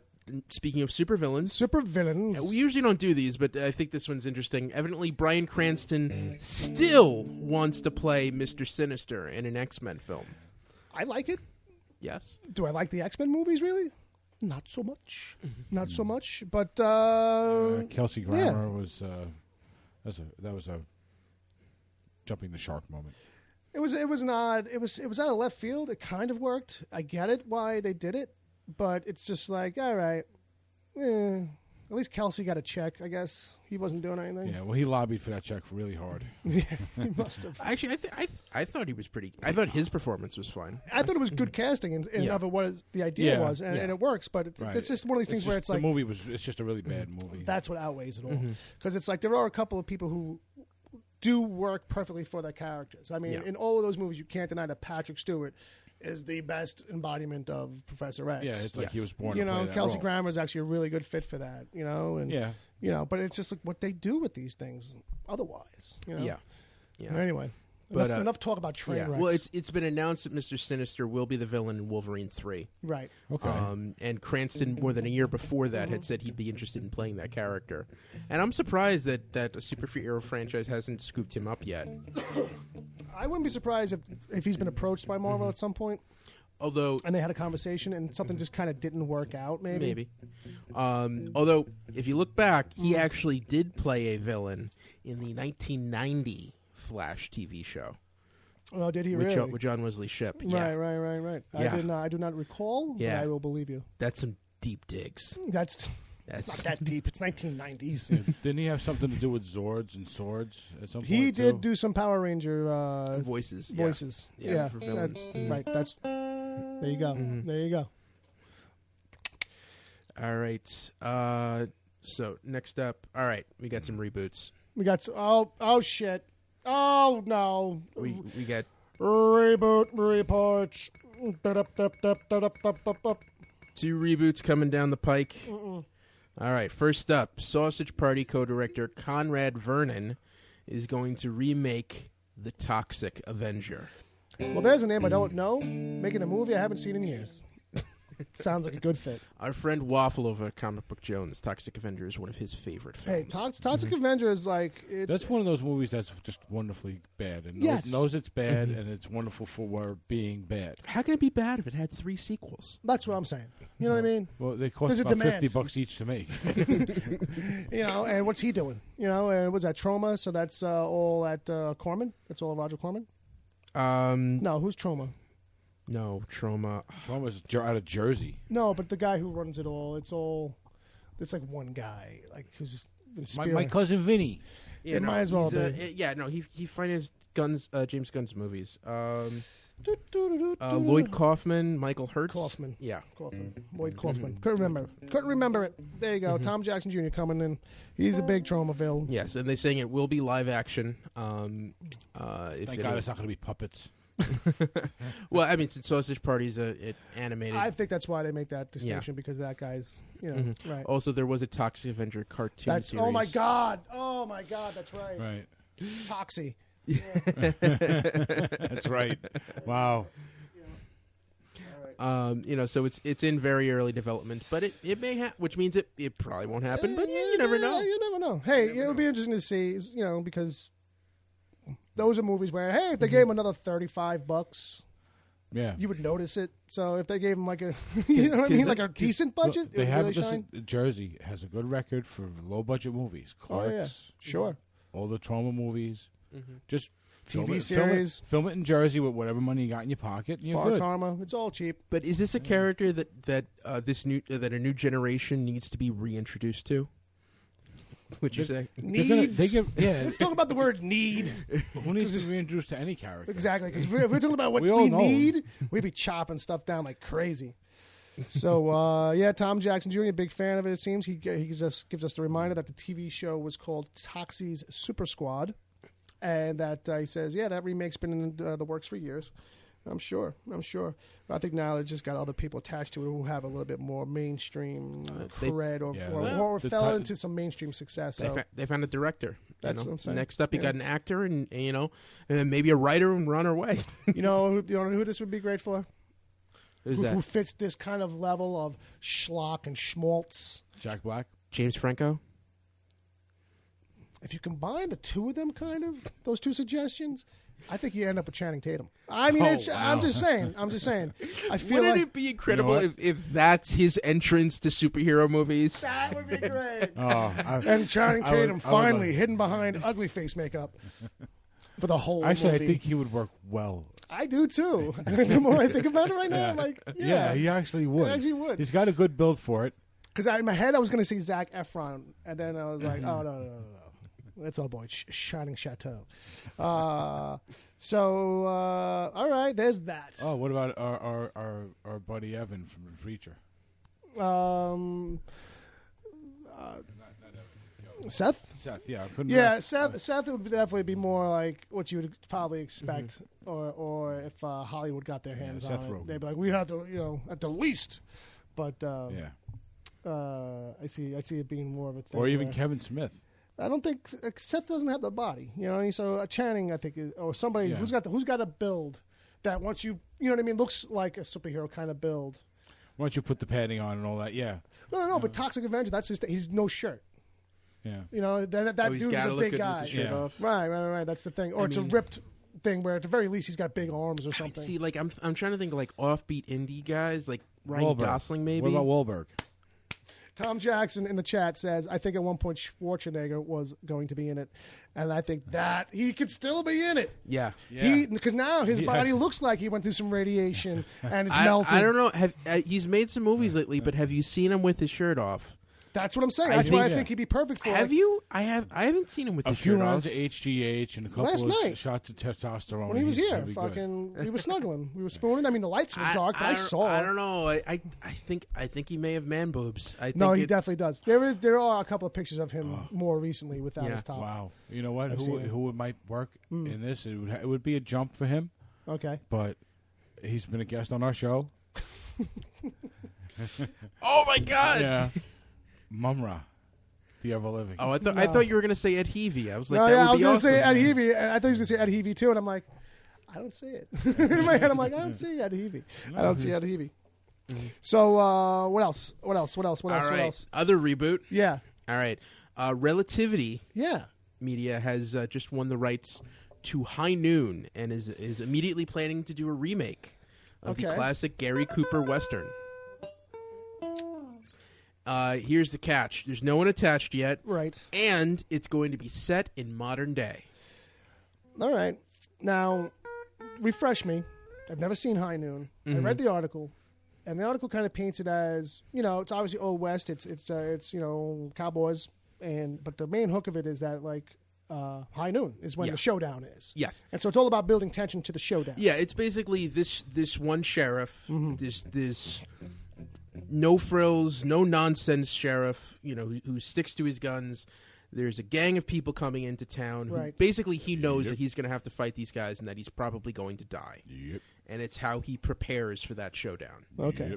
Speaking of supervillains. Super villains. We usually don't do these, but I think this one's interesting. Evidently, Bryan Cranston still wants to play Mr. Sinister in an X-Men film. I like it. Yes. Do I like the X-Men movies, really? Not so much. Not so much. But, Kelsey Grammer was that was a jumping the shark moment. It was not. It was out of left field. It kind of worked. I get it why they did it, but it's just like, all right. At least Kelsey got a check. I guess he wasn't doing anything. Yeah, well, he lobbied for that check really hard. He must have. Actually, I thought he was pretty. I thought his performance was fine. I thought it was good casting, and Yeah. of it what the idea Yeah, was, and it works. But Right. it's just one of these things where it's like the movie was. It's just a really bad movie. that's what outweighs it all. Because it's like there are a couple of people who do work perfectly for their characters. I mean, Yeah. in all of those movies, you can't deny that Patrick Stewart is the best embodiment of Professor X. Yeah, it's like he was born. You to play know, that Kelsey role. Grammer is actually a really good fit for that. You know, and Yeah. you know, but it's just like what they do with these things. Otherwise, you know. Yeah. Yeah. Anyway, But enough talk about train wrecks. well, it's been announced that Mr. Sinister will be the villain in Wolverine 3. right. Okay. And Cranston, more than a year before that, had said he'd be interested in playing that character. And I'm surprised that a superhero franchise hasn't scooped him up yet. I wouldn't be surprised if he's been approached by Marvel at some point, Although, and they had a conversation, and something just kind of didn't work out. Maybe. although if you look back, he actually did play a villain in the 1990 Flash TV show Oh, did he with, really? with John Wesley Shipp. Yeah, Right. Yeah. I do not recall. Yeah. But I will believe you. that's some deep digs. It's That's not that deep. It's 1990s. Didn't he have something to do with Zords and swords at some point? He did too? do some Power Ranger voices. Yeah. voices. Yeah, for villains. Right. That's there you go. There you go. All right. So next up, all right, we got some reboots. We got oh shit. Oh no. We got Reboot reports. 2 reboots coming down the pike. All right, first up, Sausage Party co-director Conrad Vernon is going to remake The Toxic Avenger. Well, there's a name I don't know. Making a movie I haven't seen in years. Sounds like a good fit. Our friend Waffle over at Comic Book Jones, Toxic Avenger is one of his favorite films. Hey, Toxic Avenger is like That's one of those movies that's just wonderfully bad. And Yes. knows it's bad, and it's wonderful for being bad. How can it be bad if it had 3 sequels? That's what I'm saying. You know what I mean? Well, they cost There's a about demand. $50 each to make. You know, and what's he doing? You know, and was that Trauma? So that's all at Corman. That's all Roger Corman. No, who's Trauma? No, Trauma. Trauma's out of Jersey. No, but the guy who runs it all. It's like one guy, like who's just been My cousin Vinny. Yeah, It might as well be. He financed James Gunn's movies. Lloyd Kaufman, Michael Hertz. Kaufman. Yeah. Lloyd Kaufman. Couldn't remember it. There you go. Tom Jackson Jr. coming in. He's a big Traumaville. Yes, and they're saying it will be live action. Thank God it's not going to be puppets. Well, I mean, since Sausage Party's animated. I think that's why they make that distinction because that guy's, right. Also, there was a Toxic Avenger cartoon series. Oh my God, that's right. Right. Toxie. That's right. Wow. So it's in very early development, but it may which means it probably won't happen, but you never know. You never know. Hey, it'll be interesting to see, because those are movies where, hey, if they gave him another $35, Yeah. you would notice it. So if they gave him like a, you know what I mean, like a decent budget, They it would have really shine. Jersey has a good record for low budget movies. Clark's, Oh yeah, sure. all the Trauma movies. Just TV film it- series. Film it in Jersey with whatever money you got in your pocket, and you're Bar good. Karma, it's all cheap. But is this a character that a new generation needs to be reintroduced to? Would you say? Needs. Yeah. Let's talk about the word need. Who needs to be introduced to any character? Exactly, because if we're talking about what We we, all know. need, we'd be chopping stuff down like crazy. So, Tom Jackson Jr., a big fan of it, it seems. He gives us the reminder that the TV show was called Toxie's Super Squad, and that he says, that remake's been in the works for years. I'm sure. I think now they've just got other people attached to it who have a little bit more mainstream cred or fell into some mainstream success. So. They found a director. That's what I'm saying. Next up, you got an actor, and then maybe a writer, and run away. You know who this would be great for? Who's Who that? fits this kind of level of schlock and schmaltz? Jack Black. James Franco. If you combine the two of them, those two suggestions, I think you end up with Channing Tatum. I mean, I'm just saying. I feel Wouldn't like it be incredible You know if that's his entrance to superhero movies? that would be great. And Channing I would- Tatum I would finally like- hidden behind ugly face makeup for the whole Actually, movie. I think he would work well. I do too. The more I think about it right now, I'm like, he actually would. He actually would. He's got a good build for it. Because in my head I was going to say Zac Efron, and then I was like, oh no. That's all boy, Shining Chateau. All right, there's that. Oh, what about our buddy Evan from The Preacher? Seth? Seth, yeah. I couldn't Yeah, Seth would definitely be more like what you would probably expect, or if Hollywood got their hands Seth on it, Rogen. they'd be like, we have to, at the least. But yeah. I see it being more of a thing. Or even where- Kevin Smith. I don't think Seth doesn't have the body. You know, so Channing, I think, or somebody who's got a build that once you know what I mean, looks like a superhero kind of build. Once you put the padding on and all that, yeah. No, but Toxic Avenger, that's his. He's no shirt. Yeah. You know that dude is a big guy. With the shirt off. Right. That's the thing. Or it's a ripped thing where at the very least he's got big arms or something. See, like I'm trying to think of like offbeat indie guys, like Ryan Gosling maybe. What about Wahlberg? Tom Jackson in the chat says, I think at one point Schwarzenegger was going to be in it. And I think that he could still be in it. Yeah. Because now his body looks like he went through some radiation and it's melted. I don't know. He's made some movies lately, but have you seen him with his shirt off? That's what I'm saying. That's why I think he'd be perfect for it. Have you? I haven't seen him with his shirt off. A few rounds of HGH and a couple of shots of testosterone. When he was here, we were snuggling. We were spooning. I mean, the lights were dark, but I saw. I don't know. I think he may have man boobs. No, he definitely does. There are a couple of pictures of him more recently without his top. Wow. You know what? Who might work in this? It would be a jump for him. Okay. But he's been a guest on our show. Oh my God. Yeah. Mumm-Ra, the ever living. Oh, I thought you were going to say Ed Heavey. I was like, I was going to say Ed Heavey. I thought you were going to say Ed Heavey too, and I'm like, I don't see it. In my head, I'm like, I don't see Ed Heavey. I don't see Ed Heavey. So what else? What else? Other reboot. Yeah. All right. Relativity. Yeah. Media has just won the rights to High Noon and is immediately planning to do a remake of the classic Gary Cooper Western. Here's the catch. There's no one attached yet. Right. And it's going to be set in modern day. All right. Now, refresh me. I've never seen High Noon. I read the article, and the article kind of paints it as, it's obviously Old West. It's cowboys, but the main hook of it is that, like, High Noon is when the showdown is. Yes. And so it's all about building tension to the showdown. Yeah, it's basically this one sheriff, this no frills, no nonsense sheriff, who sticks to his guns. There's a gang of people coming into town who basically he knows that he's going to have to fight these guys and that he's probably going to die. Yep. And it's how he prepares for that showdown. Okay.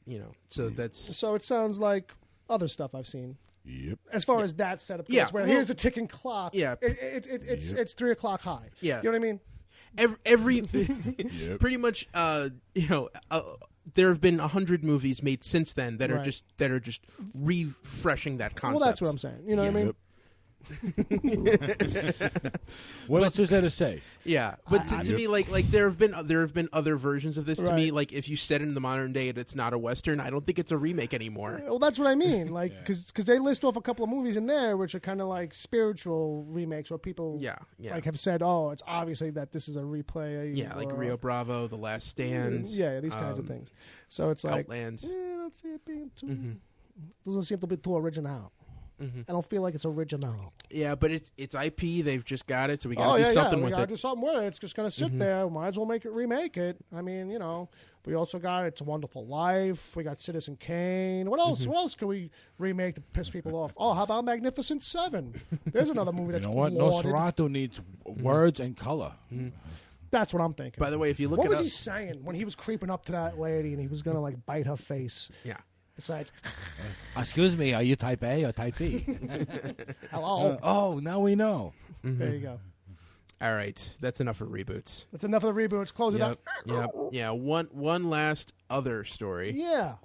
Yep. So it sounds like other stuff I've seen. Yep. As far as that setup goes, where here's the ticking clock. Yeah. It's 3 o'clock high. Yeah. You know what I mean? Every pretty much there have been 100 movies made since then that are just refreshing that concept. Well, that's what I'm saying. You know what I mean? What else is there to say? Yeah, but to me, like there have been other versions of this. To me, like if you set it in the modern day and it's not a Western, I don't think it's a remake anymore. Well, that's what I mean. Like because they list off a couple of movies in there which are kind of like spiritual remakes, where people like have said, oh, it's obviously that this is a replay. Like Rio Bravo, The Last Stand. Yeah, these kinds of things. So it's like Outland. I don't see it being too. Doesn't seem to be too original. I don't feel like it's original. Yeah, but it's IP. They've just got it, so we got to do something with it. We got to do something with it. It's just going to sit there. Might as well remake it. I mean, we also got It's a Wonderful Life. We got Citizen Kane. What else? What else can we remake to piss people off? Oh, how about Magnificent Seven? There's another movie that's lauded. Nosferatu needs words and color. That's what I'm thinking. By the way, if you look what was he saying when he was creeping up to that lady and he was going to bite her face? Yeah. Besides, excuse me, are you type A or type B? Hello. Now we know. There you go. All right, that's enough of reboots. That's enough of the reboots. Close it up. Yeah. One last other story. Yeah.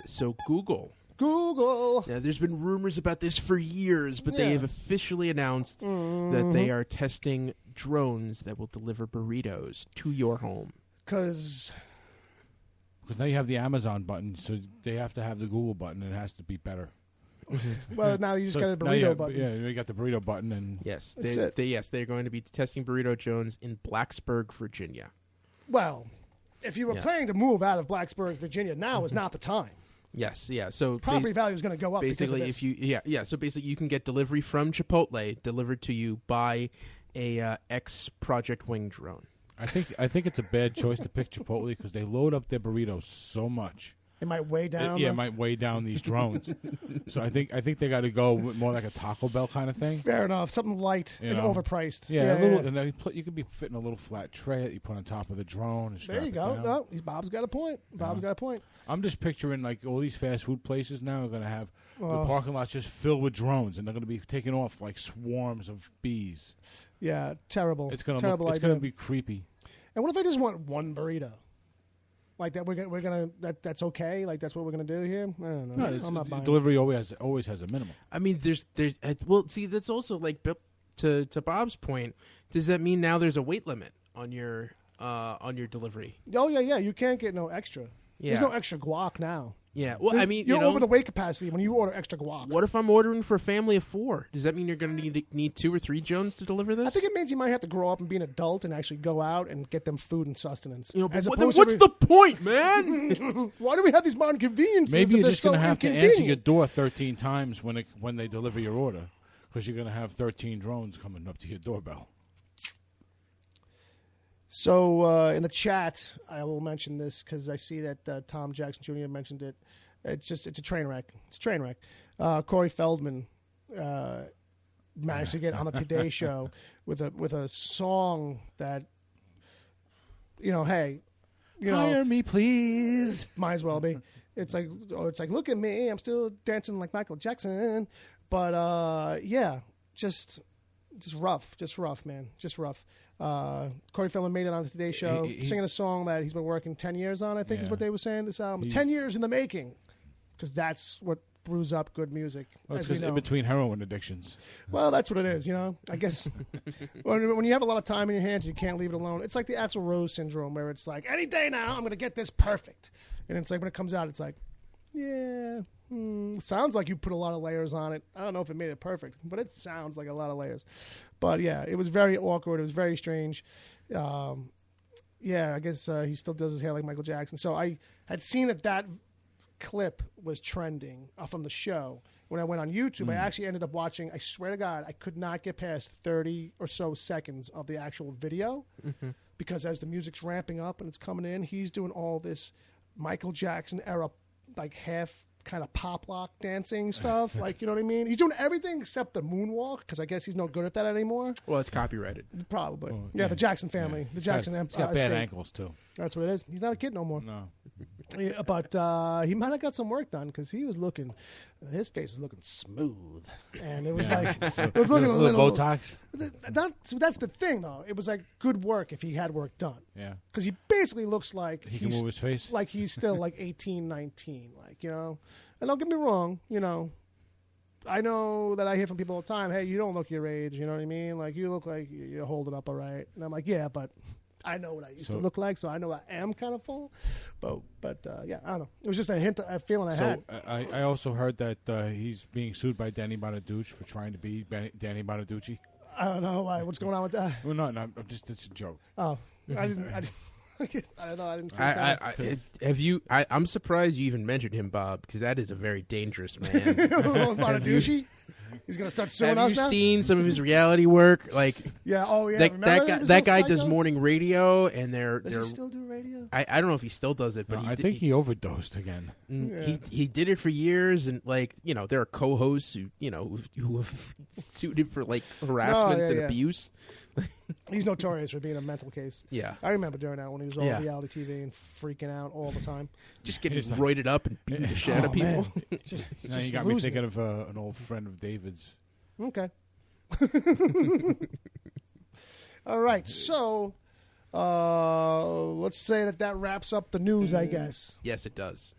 So Google. Now, there's been rumors about this for years, but they have officially announced that they are testing drones that will deliver burritos to your home. Because now you have the Amazon button, so they have to have the Google button, and it has to be better. Well, now you just got a burrito button. Yeah, you got the burrito button, and yes, they're going to be testing burrito drones in Blacksburg, Virginia. Well, if you were planning to move out of Blacksburg, Virginia, now is not the time. Yes, yeah. So property value is going to go up. Basically, because of this. So basically, you can get delivery from Chipotle delivered to you by a ex Project Wing drone. I think it's a bad choice to pick Chipotle because they load up their burritos so much. It might weigh down. It might weigh down these drones. So I think they got to go with more like a Taco Bell kind of thing. Fair enough. Something light and overpriced. Yeah, a little. And then you could be fitting a little flat tray that you put on top of the drone. And there you go. No, Bob's got a point. Bob's got a point. I'm just picturing like all these fast food places now are going to have the parking lots just filled with drones, and they're going to be taking off like swarms of bees. Yeah, terrible. It's going to be creepy. And what if I just want one burrito? Like that, we're gonna that's okay. Like that's what we're gonna do here. I don't know. No, I'm not buying. Delivery always has a minimum. I mean, there's well, see, that's also like to Bob's point. Does that mean now there's a weight limit on your delivery? Oh yeah. You can't get no extra. Yeah. There's no extra guac now. Yeah. Well, I mean, you're over the weight capacity when you order extra guac. What if I'm ordering for a family of 4? Does that mean you're going to need 2 or 3 Jones to deliver this? I think it means you might have to grow up and be an adult and actually go out and get them food and sustenance. What's the point, man? Why do we have these modern conveniences? Maybe you're just going to have to answer your door 13 times when they deliver your order, because you're going to have 13 drones coming up to your doorbell. So in the chat, I will mention this because I see that Tom Jackson Jr. mentioned it. It's a train wreck. It's a train wreck. Corey Feldman managed to get on the Today Show with a song that, hey, hire me, please. Might as well be. It's like look at me, I'm still dancing like Michael Jackson. But just rough, man, just rough. Corey Feldman made it on the Today Show, singing a song that he's been working 10 years on, I think is what they were saying, this album. 10 years in the making, because that's what brews up good music. Well, it's because in between heroin addictions. Well, that's what it is, I guess when you have a lot of time in your hands, you can't leave it alone. It's like the Axl Rose syndrome, where it's like, any day now, I'm going to get this perfect. And it's like, when it comes out, it's like, it sounds like you put a lot of layers on it. I don't know if it made it perfect, but it sounds like a lot of layers. But yeah, it was very awkward. It was very strange. I guess he still does his hair like Michael Jackson. So I had seen that clip was trending from the show. When I went on YouTube, I actually ended up watching, I swear to God, I could not get past 30 or so seconds of the actual video, because as the music's ramping up and it's coming in, he's doing all this Michael Jackson era, like half kind of pop lock dancing stuff, like, you know what I mean? He's doing everything except the moonwalk, because I guess he's no good at that anymore. Well, it's copyrighted. Probably. The Jackson family. The Jackson He's got bad ankles, too. That's what it is. He's not a kid no more. No. But he might have got some work done, because his face is looking smooth. And it was it was looking a little Botox? That's the thing, though. It was like good work if he had work done. Yeah. Because he basically looks like he can move his face? Like he's still like 18, 19. Like, And don't get me wrong, I know that I hear from people all the time, hey, you don't look your age, you know what I mean? Like, you look like you're holding up all right. And I'm like, yeah, but I know what I used to look like, so I know I am kind of full. But I don't know. It was just a feeling I had. I also heard that he's being sued by Danny Bonaduce for trying to be Danny Bonaducci. I don't know why. What's going on with that? Well, no, it's a joke. Oh, I didn't I don't know. I didn't see that. I'm surprised you even mentioned him, Bob, because that is a very dangerous man. Bonaduce? He's gonna start suing us now. Have you seen some of his reality work? Like, yeah, that guy does morning radio, and does he still do radio? I don't know if he still does it, but I think he overdosed again. He did it for years, and there are co-hosts who have sued him for harassment and abuse. He's notorious for being a mental case. Yeah, I remember doing that when he was on reality TV and freaking out all the time. Just getting roided up and beating the shit out of people. just you got me thinking of an old friend of David's. Okay. All right, so let's say that wraps up the news, I guess. Yes, it does.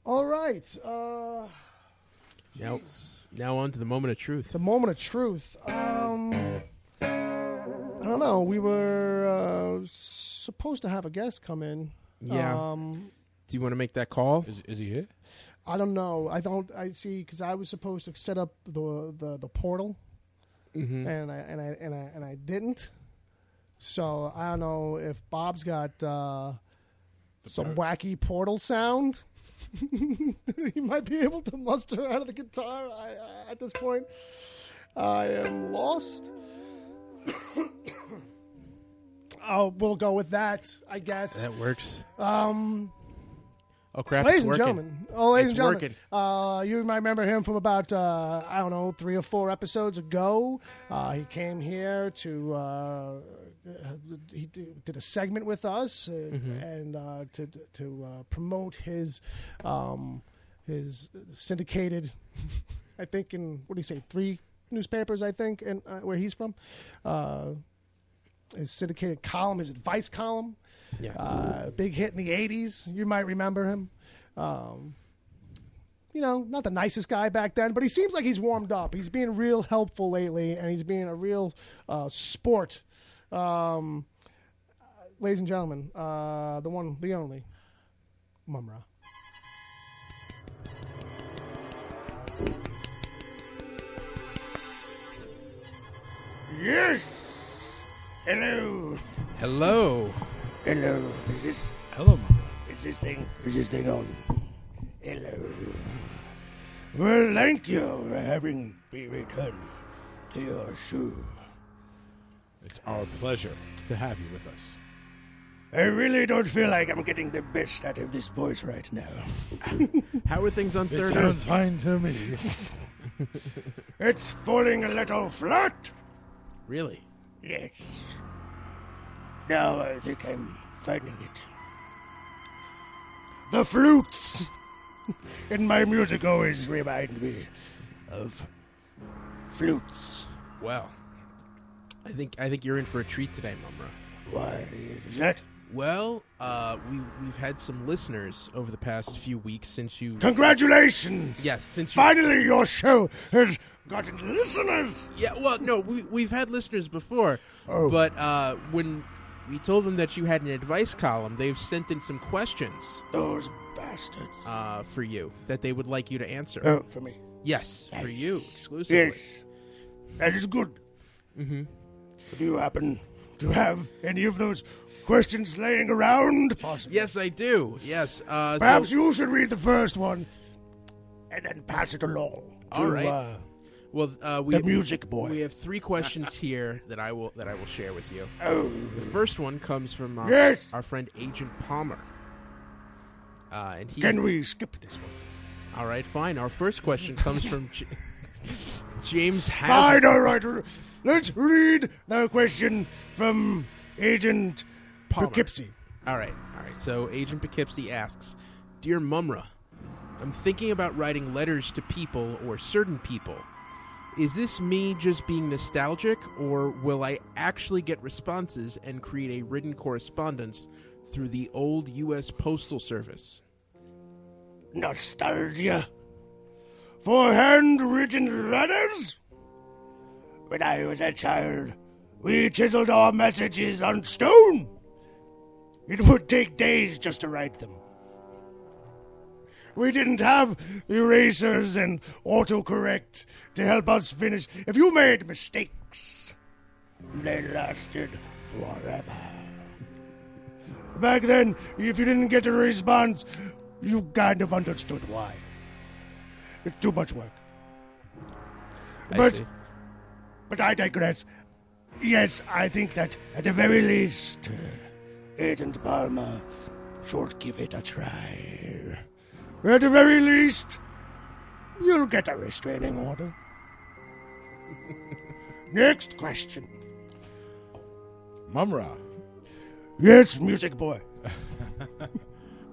All right. Now on to the moment of truth. The moment of truth. I don't know. We were supposed to have a guest come in. Yeah. Do you want to make that call? Is he here? I don't know. I see, because I was supposed to set up the portal, and I didn't. So I don't know if Bob's got some wacky portal sound. He might be able to muster out of the guitar at this point. I am lost. Oh, we'll go with that, I guess. That works. Oh, crap. Ladies it's and working. gentlemen. Oh, ladies It's and gentlemen. You might remember him from about, 3 or 4 episodes ago. He came here to, he did a segment with us and to promote his syndicated, I think in, what do you say, 3 newspapers, I think, and where he's from. His syndicated column, his advice column. Yes. Big hit in the 80s. You might remember him. Not the nicest guy back then, but he seems like he's warmed up. He's being real helpful lately, and he's being a real sport. Ladies and gentlemen, the one, the only, Mumm-Ra. Yes! Hello! Hello. Hello. Is this... Hello, Mumm-Ra. Is this thing on? Hello. Well, thank you for having me return to your show. It's our pleasure to have you with us. I really don't feel like I'm getting the best out of this voice right now. How are things on It Third sounds Earth? fine to me. It's falling a little flat. Really? Yes. Now I think I'm finding it. The flutes in my music always remind me of flutes. Well, I think you're in for a treat today, Mumm-Ra. Why is that? Well, we've had some listeners over the past few weeks since you. Congratulations! Yes, since you. Finally, your show has gotten listeners. Yeah, well, no, we've had listeners before, but when we told them that you had an advice column, they've sent in some questions Those bastards. for you that they would like you to answer. Oh, for me. Yes, for Nice. you exclusively. Yes. That is good. Mm-hmm. Do you happen to have any of those questions laying around? Possibly. Yes, I do. Yes. Perhaps you should read the first one and then pass it along to All right. Well, the music boy. We have 3 questions here that I will share with you. Oh. The first one comes from Yes. our friend Agent Palmer. And he. Can we skip this one? All right, fine. Our first question comes from James Fine, Hazard. all right. Let's read the question from Agent Palmer. Poughkeepsie. All right. So Agent Poughkeepsie asks, "Dear Mumm-Ra, I'm thinking about writing letters to people or certain people. Is this me just being nostalgic, or will I actually get responses and create a written correspondence through the old U.S. Postal Service?" Nostalgia? For handwritten letters? When I was a child, we chiseled our messages on stone. It would take days just to write them. We didn't have erasers and autocorrect to help us finish. If you made mistakes, they lasted forever. Back then, if you didn't get a response, you kind of understood why. It's too much work. I see. But I digress. Yes, I think that at the very least, Agent Palmer should give it a try. At the very least, you'll get a restraining order. Next question. Mumm-Ra, Yes, music boy.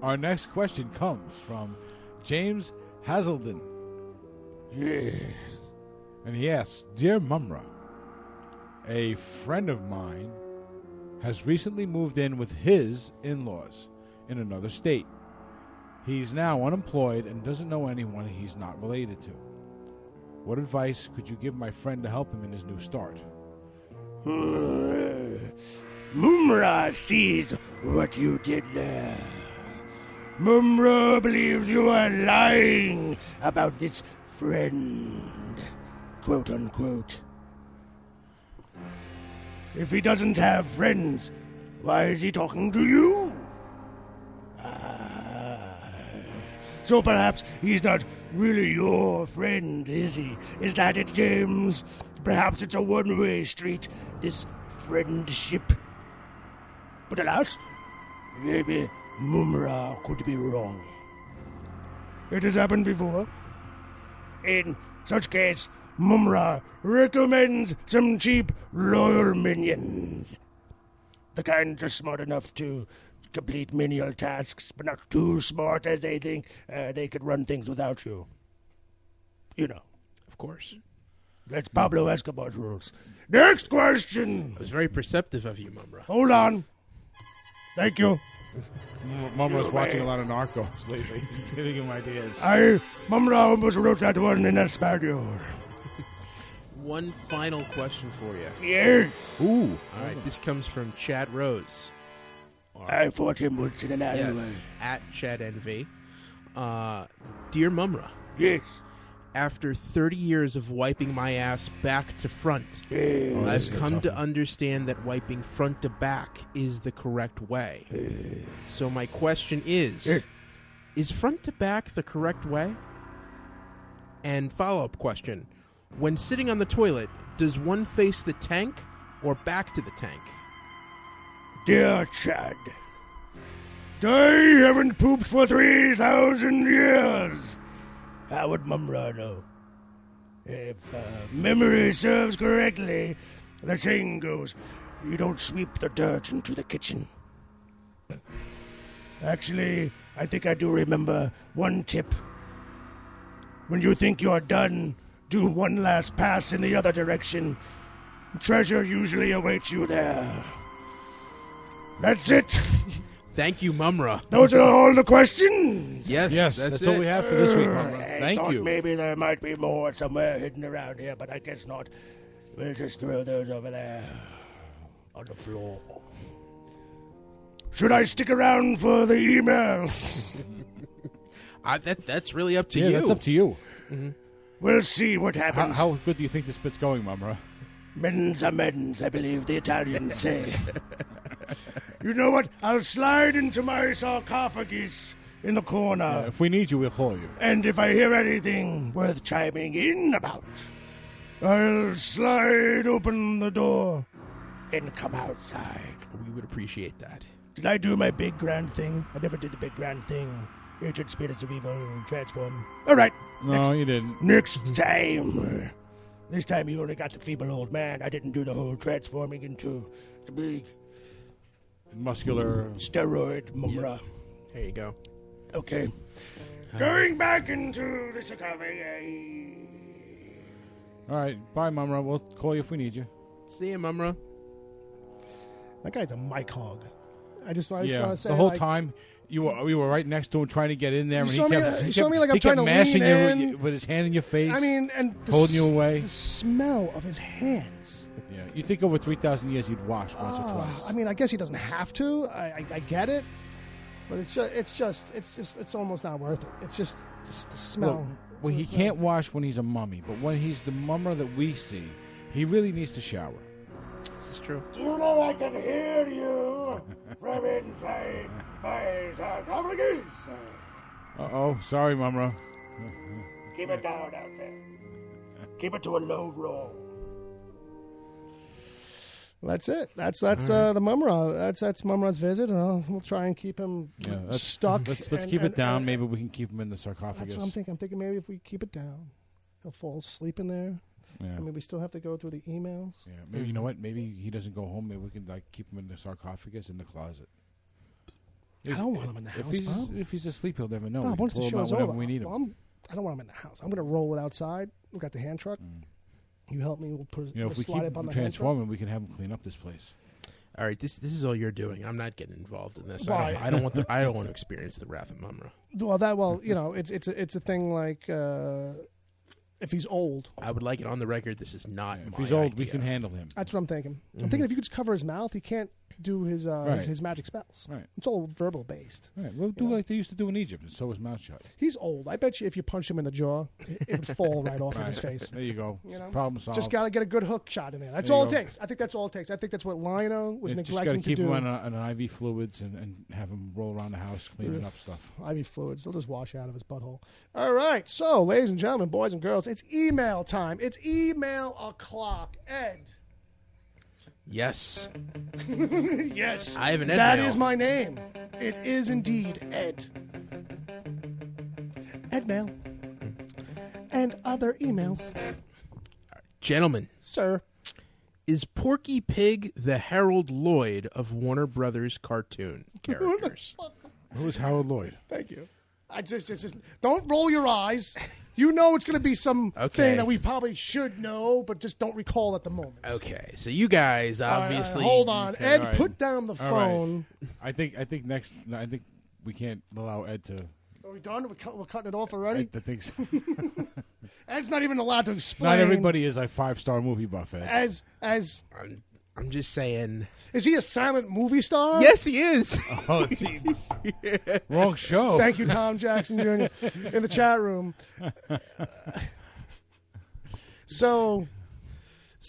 our next question comes from James Hazelden. Yes. And he asks, "Dear Mumm-Ra, a friend of mine has recently moved in with his in-laws in another state. He's now unemployed and doesn't know anyone he's not related to. What advice could you give my friend to help him in his new start?" Mumm-Ra sees what you did there. Mumm-Ra believes you are lying about this friend, quote unquote. If he doesn't have friends, why is he talking to you? So perhaps he's not really your friend, is he? Is that it, James? Perhaps it's a one-way street, this friendship. But alas, maybe Mumm-Ra could be wrong. It has happened before. In such case, Mumm-Ra recommends some cheap, loyal minions. The kind just smart enough to complete menial tasks, but not too smart as they think they could run things without you. You know. Of course. That's Pablo Escobar's rules. Next question! It was very perceptive of you, Mumm-Ra. Hold on. Thank you. Mumm-Ra's watching a lot of Narcos lately. Giving him ideas. Mumm-Ra almost wrote that one in Espanol. One final question for you. Yes. Ooh. All right, this comes from Chad Rose. I fought him once in an alleyway. Yes, at Chad NV. Dear Mumm-Ra. Yes. After 30 years of wiping my ass back to front, Yes. I've come to understand that wiping front to back is the correct way. So my question is front to back the correct way? And follow-up question, when sitting on the toilet, does one face the tank or back to the tank? Dear Chad, I haven't pooped for 3,000 years. How would Mumm-Ra know? If memory serves correctly, the saying goes, you don't sweep the dirt into the kitchen. Actually, I think I do remember one tip. When you think you're done, do one last pass in the other direction. Treasure usually awaits you there. That's it. Thank you, Mumm-Ra. Those are all the questions. Yes, that's all we have for this week, Mumm-Ra. I Thank thought you. maybe there might be more somewhere hidden around here, but I guess not. We'll just throw those over there on the floor. Should I stick around for the emails? That's really up to you. Yeah, that's up to you. Mm-hmm. We'll see what happens. How good do you think this bit's going, Mumm-Ra? Men's amends, I believe the Italians say. You know what? I'll slide into my sarcophagus in the corner. Yeah, if we need you, we'll call you. And if I hear anything worth chiming in about, I'll slide open the door and come outside. We would appreciate that. Did I do my big grand thing? I never did the big grand thing. Ancient spirits of evil transform. All right. No, you didn't. Next time. This time you only got the feeble old man. I didn't do the whole transforming into the big muscular steroid Mumm-Ra. There you go. Okay. Going back into the sarcophagus. All right. Bye, Mumm-Ra. We'll call you if we need you. See you, Mumm-Ra. That guy's a mic hog. I just want to say the whole time we were right next to him trying to get in there, and he showed me like I'm trying to mashing lean you in. with his hand in your face. I mean, and holding you away. The smell of his hands. Yeah, you think over 3,000 years he'd wash once or twice? I mean, I guess he doesn't have to. I get it, but it's almost not worth it. It's just the smell. Well, he can't wash when he's a mummy, but when he's the Mumm-Ra that we see, he really needs to shower. This is true. Do you know I can hear you from inside my sarcophagus? Uh-oh. Sorry, Mumm-Ra. Keep it down out there. Keep it to a low roll. That's it. That's the Mumm-Ra. That's Mumm-Ra's visit. We'll try and keep him stuck. Let's keep it down. Maybe we can keep him in the sarcophagus. That's what I'm thinking. I'm thinking maybe if we keep it down, he'll fall asleep in there. Yeah. I mean, we still have to go through the emails. Yeah, maybe you know what? Maybe he doesn't go home. Maybe we can keep him in the sarcophagus in the closet. I don't want him in the house, Bob. If he's asleep, he'll never know. Bob, once the show's over, we need him. I don't want him in the house. I'm going to roll it outside. We've got the hand truck. You help me. We'll if we slide keep up on the transforming, we can have him clean up this place. All right, this is all you're doing. I'm not getting involved in this. Why? I don't want to experience the wrath of Mumm-Ra. It's a thing like if he's old. I would like it on the record. This is not. If he's old, we can handle him. That's what I'm thinking. I'm thinking if you could just cover his mouth, he can't do his Right. his magic spells. Right. It's all verbal based. Right. We'll do like they used to do in Egypt, and sew his mouth shut. He's old. I bet you if you punch him in the jaw, it would fall right off of his Right. face. There you go. You know? Problem solved. Just got to get a good hook shot in there. That's There you all it go. takes. I think that's all it takes. I think that's what Lionel was Just got to neglecting to keep do. him on an IV fluids and have him roll around the house cleaning up stuff. IV fluids. They'll just wash out of his butthole. All right. So, ladies and gentlemen, boys and girls, it's email time. It's email o'clock. Ed. Yes. Yes. I have an Ed That mail. is my name. It is indeed Ed. Ed mail. And other emails. Gentlemen, Sir. is Porky Pig the Harold Lloyd of Warner Brothers cartoon characters? Who's Harold Lloyd? Thank you. It's just don't roll your eyes. You know it's going to be some Okay. thing that we probably should know, but just don't recall at the moment. Okay, so you guys All right, obviously hold on. Okay, Ed, all right. put down the All right. phone. I think we can't allow Ed to. Are we done? We're cutting it off already? I think so. Ed's not even allowed to explain. Not everybody is a 5-star movie buff, Ed. As I'm just saying. is he a silent movie star? Yes, he is. Oh, see, wrong show. Thank you, Tom Jackson Jr. in the chat room. So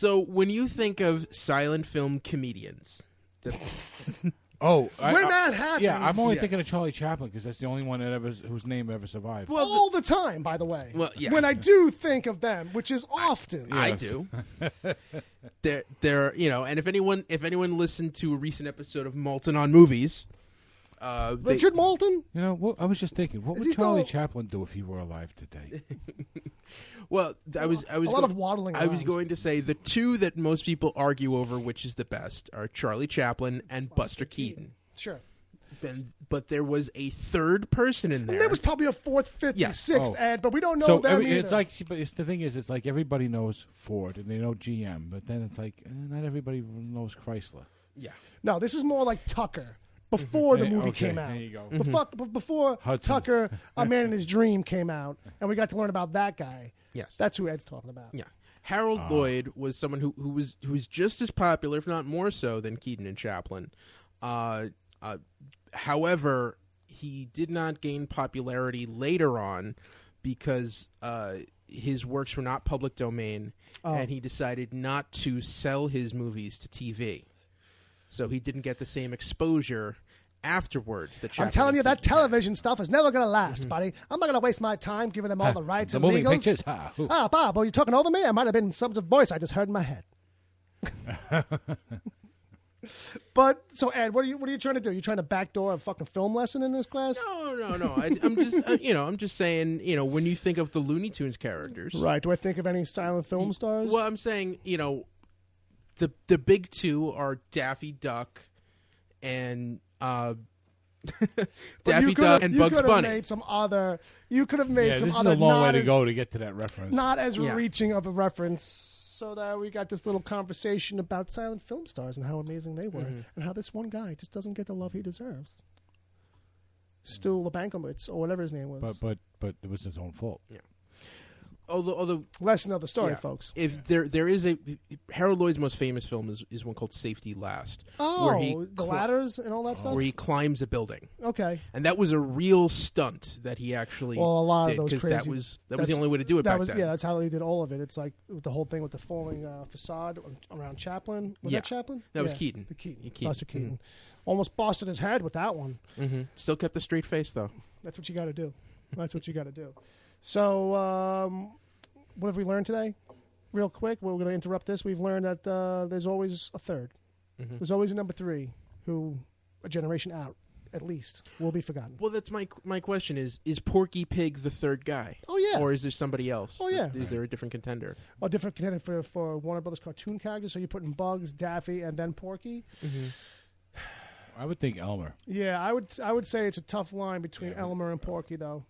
when you think of silent film comedians, Oh, when that happens, yeah, I'm only Yeah. thinking of Charlie Chaplin because that's the only one that whose name ever survived. all the time, by the way. Well, yeah. When I do think of them, which is often. I Yes. do. They're and if anyone listened to a recent episode of Malton on Movies, Richard Moulton? You know, I was just thinking, what Is would he Charlie still- Chaplin do if he were alive today? Well, I was a lot of waddling I was around. going to say the two that most people argue over which is the best are Charlie Chaplin and Buster Keaton. Sure. But there was a third person in And there. there was probably a fourth, fifth, and Yes. sixth, Oh. Ed, but we don't know So them either. it's like, but the thing is, it's like everybody knows Ford and they know GM, but then it's like not everybody knows Chrysler. Yeah. No, this is more like Tucker. Before the movie Okay, came out. there you go. Before Hudson. Tucker, A Man in His Dream came out, and we got to learn about that guy. Yes. That's who Ed's talking about. Yeah. Harold Lloyd was someone who was just as popular, if not more so, than Keaton and Chaplin. However, he did not gain popularity later on because his works were not public domain, and he decided not to sell his movies to TV. So he didn't get the same exposure afterwards that Chaplin I'm telling you, and that Keaton had. television stuff is never going to last, buddy. I'm not going to waste my time giving them all the rights The and moving legals. pictures. Bob, are you talking over me? I might have been some voice I just heard in my head. But so Ed, what are you trying to do? You trying to backdoor a fucking film lesson in this class? No. I'm just, I'm just saying, when you think of the Looney Tunes characters, Right. Do I think of any silent film stars? Well, I'm saying, the big two are Daffy Duck and But Daffy you Duck could've- and you Bugs could've Bunny. Made some other. You could have made Yeah, some this is other. a long way not to as- go to get to that reference. Not as Yeah. reaching of a reference, so that we got this little conversation about silent film stars and how amazing they were, and how this one guy just doesn't get the love he deserves. Stu LeBankovitz, or whatever his name was. But it was his own fault. Yeah. Although Lesson of the story, yeah, folks. if there is Harold Lloyd's most famous film is one called Safety Last, where he The ladders and all that stuff? where he climbs a building, Okay. and that was a real stunt that he actually Well, a lot did, of those 'cause crazy. that was the that's- only way to do it that back was, then. Yeah, that's how he did all of it. It's like the whole thing with the falling facade around Chaplin. Was Yeah. that Chaplin? That was Yeah, Keaton. The Keaton. Keaton. Buster Keaton. Almost busted his head with that one. Still kept a straight face though. That's what you got to do. That's what you got to do. So, what have we learned today? Real quick, we're going to interrupt this. We've learned that there's always a third. There's always a number three who, a generation out, at least, will be forgotten. Well, that's my question is Porky Pig the third guy? Oh, yeah. Or is there somebody else? Oh, yeah. Is there a different contender? A different contender for Warner Brothers cartoon characters. So you're putting Bugs, Daffy, and then Porky. I would think Elmer. Yeah, I would say it's a tough line between Elmer and Porky, though.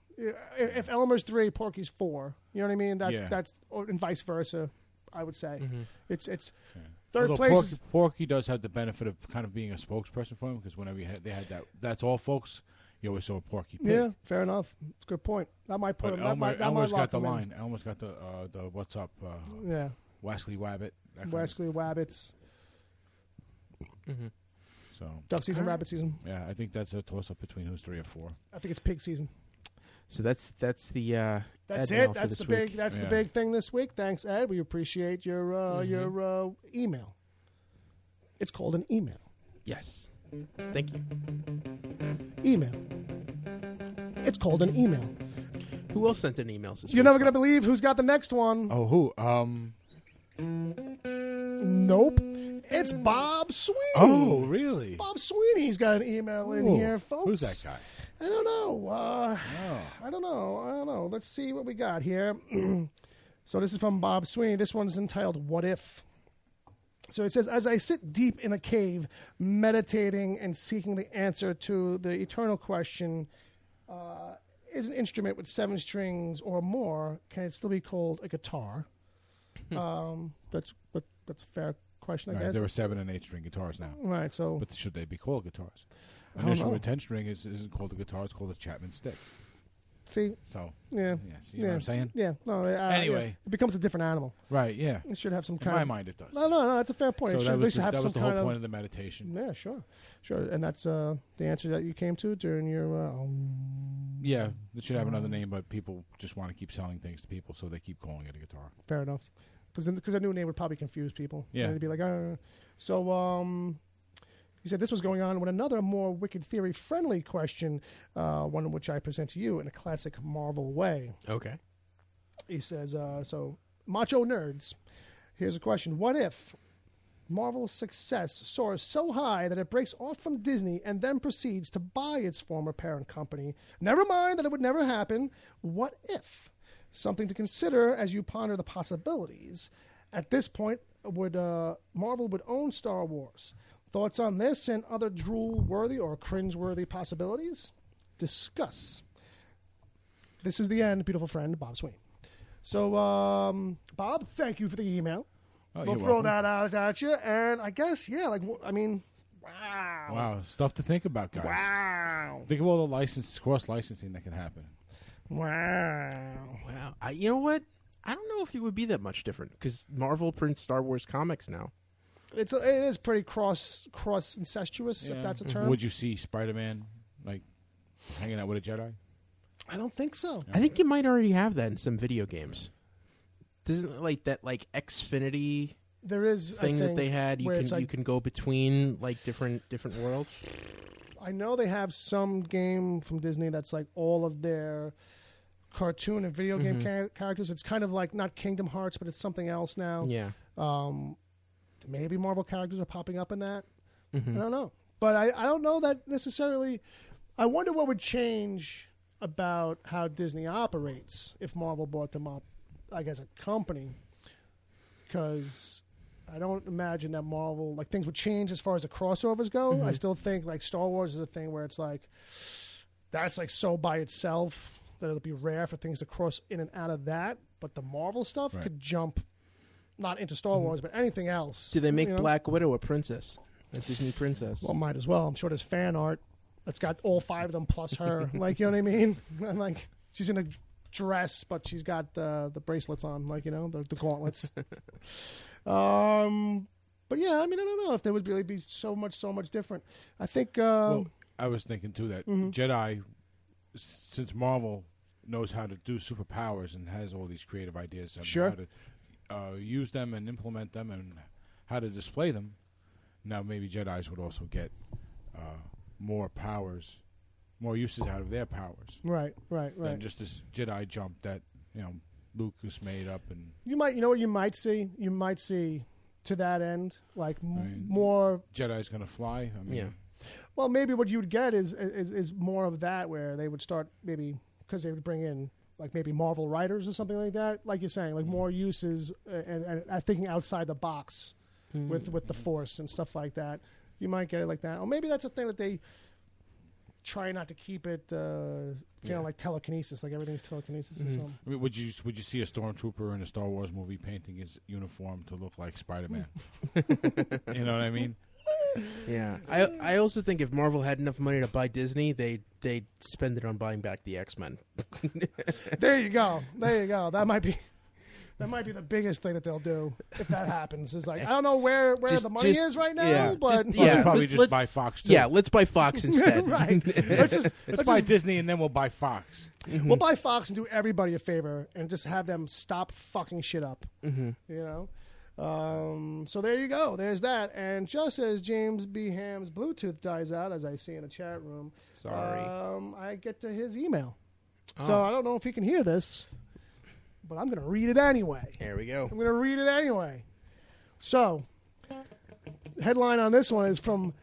If Elmer's 3, Porky's 4. You know what I mean? That's and vice versa. I would say it's third Although place. is- Porky does have the benefit of kind of being a spokesperson for him because whenever they had that, that's all, folks. You always saw Porky Pig. Yeah, fair enough. It's a good point. That might put But him. That might Elmer's lock got the him in. line. Elmer's got the what's up? Yeah, Wesley Wabbit. that kind of- Wesley Wabbits. So Duck season, rabbit season. yeah, I think that's a toss-up between who's 3 or 4. I think it's pig season. So that's the That's ad mail it. for That's this the week. big. That's the Yeah. big thing this week. Thanks, Ed. We appreciate your email. It's called an email. Yes. Thank you. Email. It's called an email. Who else sent in emails this You're week? never gonna believe who's got the next one. Oh, who? Nope. It's Bob Sweeney. Oh, really? Bob Sweeney's got an email in Ooh, here, folks. Who's that guy? I don't know. I don't know. Let's see what we got here. So this is from Bob Sweeney. This one's entitled "What If." So it says, as I sit deep in a cave, meditating and seeking the answer to the eternal question, is an instrument with 7 strings or more, can it still be called a guitar? That's a fair question, I Right, guess. there are 7 and 8 string guitars now. Right, so... But should they be called guitars? I An don't instrument know. with 10 string isn't called a guitar, it's called a Chapman stick. See? So, Yeah. see what I'm saying? Yeah. No. Anyway. yeah. It becomes a different animal. Right, yeah. It should have some In kind my of... mind, it does. No, that's a fair point. So It should that at was least the, have that some was the whole kind point of... of the meditation. Yeah, sure. And that's the answer that you came to during your... Yeah, it should have another name, but people just want to keep selling things to people, so they keep calling it a guitar. Fair enough. Because a new name would probably confuse people. Yeah. And they'd be like, So, he said this was going on with another more Wicked Theory friendly question, one which I present to you in a classic Marvel way. Okay. He says, so, macho nerds, here's a question. What if Marvel's success soars so high that it breaks off from Disney and then proceeds to buy its former parent company? Never mind that it would never happen. What if? Something to consider as you ponder the possibilities. At this point, Marvel would own Star Wars. Thoughts on this and other drool-worthy or cringe-worthy possibilities? Discuss. This is the end, beautiful friend, Bob Sweeney. So, Bob, thank you for the email. Oh, We'll you're throw welcome. that out at you, and I guess, yeah, wow. Wow, stuff to think about, guys. Wow. Think of all the cross-licensing that can happen. Wow. Wow. You know what? I don't know if it would be that much different because Marvel prints Star Wars comics now. It is pretty cross incestuous, if that's a term. Would you see Spider-Man like hanging out with a Jedi? I don't think so. I think you might already have that in some video games. Doesn't like that Xfinity There is thing a that they had? where it's You can go between like different worlds. I know they have some game from Disney that's like all of their cartoon and video game characters. It's kind of like not Kingdom Hearts, but it's something else now. Yeah. Maybe Marvel characters are popping up in that. I don't know. But I don't know that necessarily. I wonder what would change about how Disney operates if Marvel bought them up, like as a company. Because I don't imagine that Marvel, like things would change as far as the crossovers go. I still think like Star Wars is a thing where it's like, that's like so by itself that it'll be rare for things to cross in and out of that. But the Marvel stuff could jump, not into Star Wars, but anything else. Do they make you know? Black Widow a princess? A Disney princess? Well, might as well. I'm sure there's fan art that's got all 5 of them plus her. Like, you know what I mean? And like, she's in a dress, but she's got the bracelets on, like, you know, the gauntlets. But yeah, I mean, I don't know if there would really be so much different. I think. Well, I was thinking too that Jedi, since Marvel knows how to do superpowers and has all these creative ideas on Sure. how to use them and implement them and how to display them, now maybe Jedis would also get more powers, more uses out of their powers. Right. Than just this Jedi jump that Lucas made up. And You know what you might see? You might see to that end, like more. Jedi's going to fly. I mean, Yeah. Well, maybe what you would get is more of that, where they would start maybe because they would bring in like maybe Marvel writers or something like that, like you're saying, like more uses and thinking outside the box with the Force and stuff like that. You might get it like that, or maybe that's a thing that they try not to keep it feeling like telekinesis, like everything's telekinesis or something. I mean, would you see a stormtrooper in a Star Wars movie painting his uniform to look like Spider-Man? You know what I mean? Yeah. I also think if Marvel had enough money to buy Disney, they'd spend it on buying back the X-Men. There you go. That might be That might be the biggest thing that they'll do if that happens. Is like, I don't know where the money is right now, yeah, but probably just buy Fox too. Yeah, let's buy Fox instead. Right. Let's buy Disney and then we'll buy Fox. We'll buy Fox and do everybody a favor and just have them stop fucking shit up. You know. So there you go. There's that. And just as James B. Ham's Bluetooth dies out, as I see in the chat room, Sorry. I get to his email. So I don't know if he can hear this, but I'm going to read it anyway. There we go. I'm going to read it anyway. So, headline on this one is from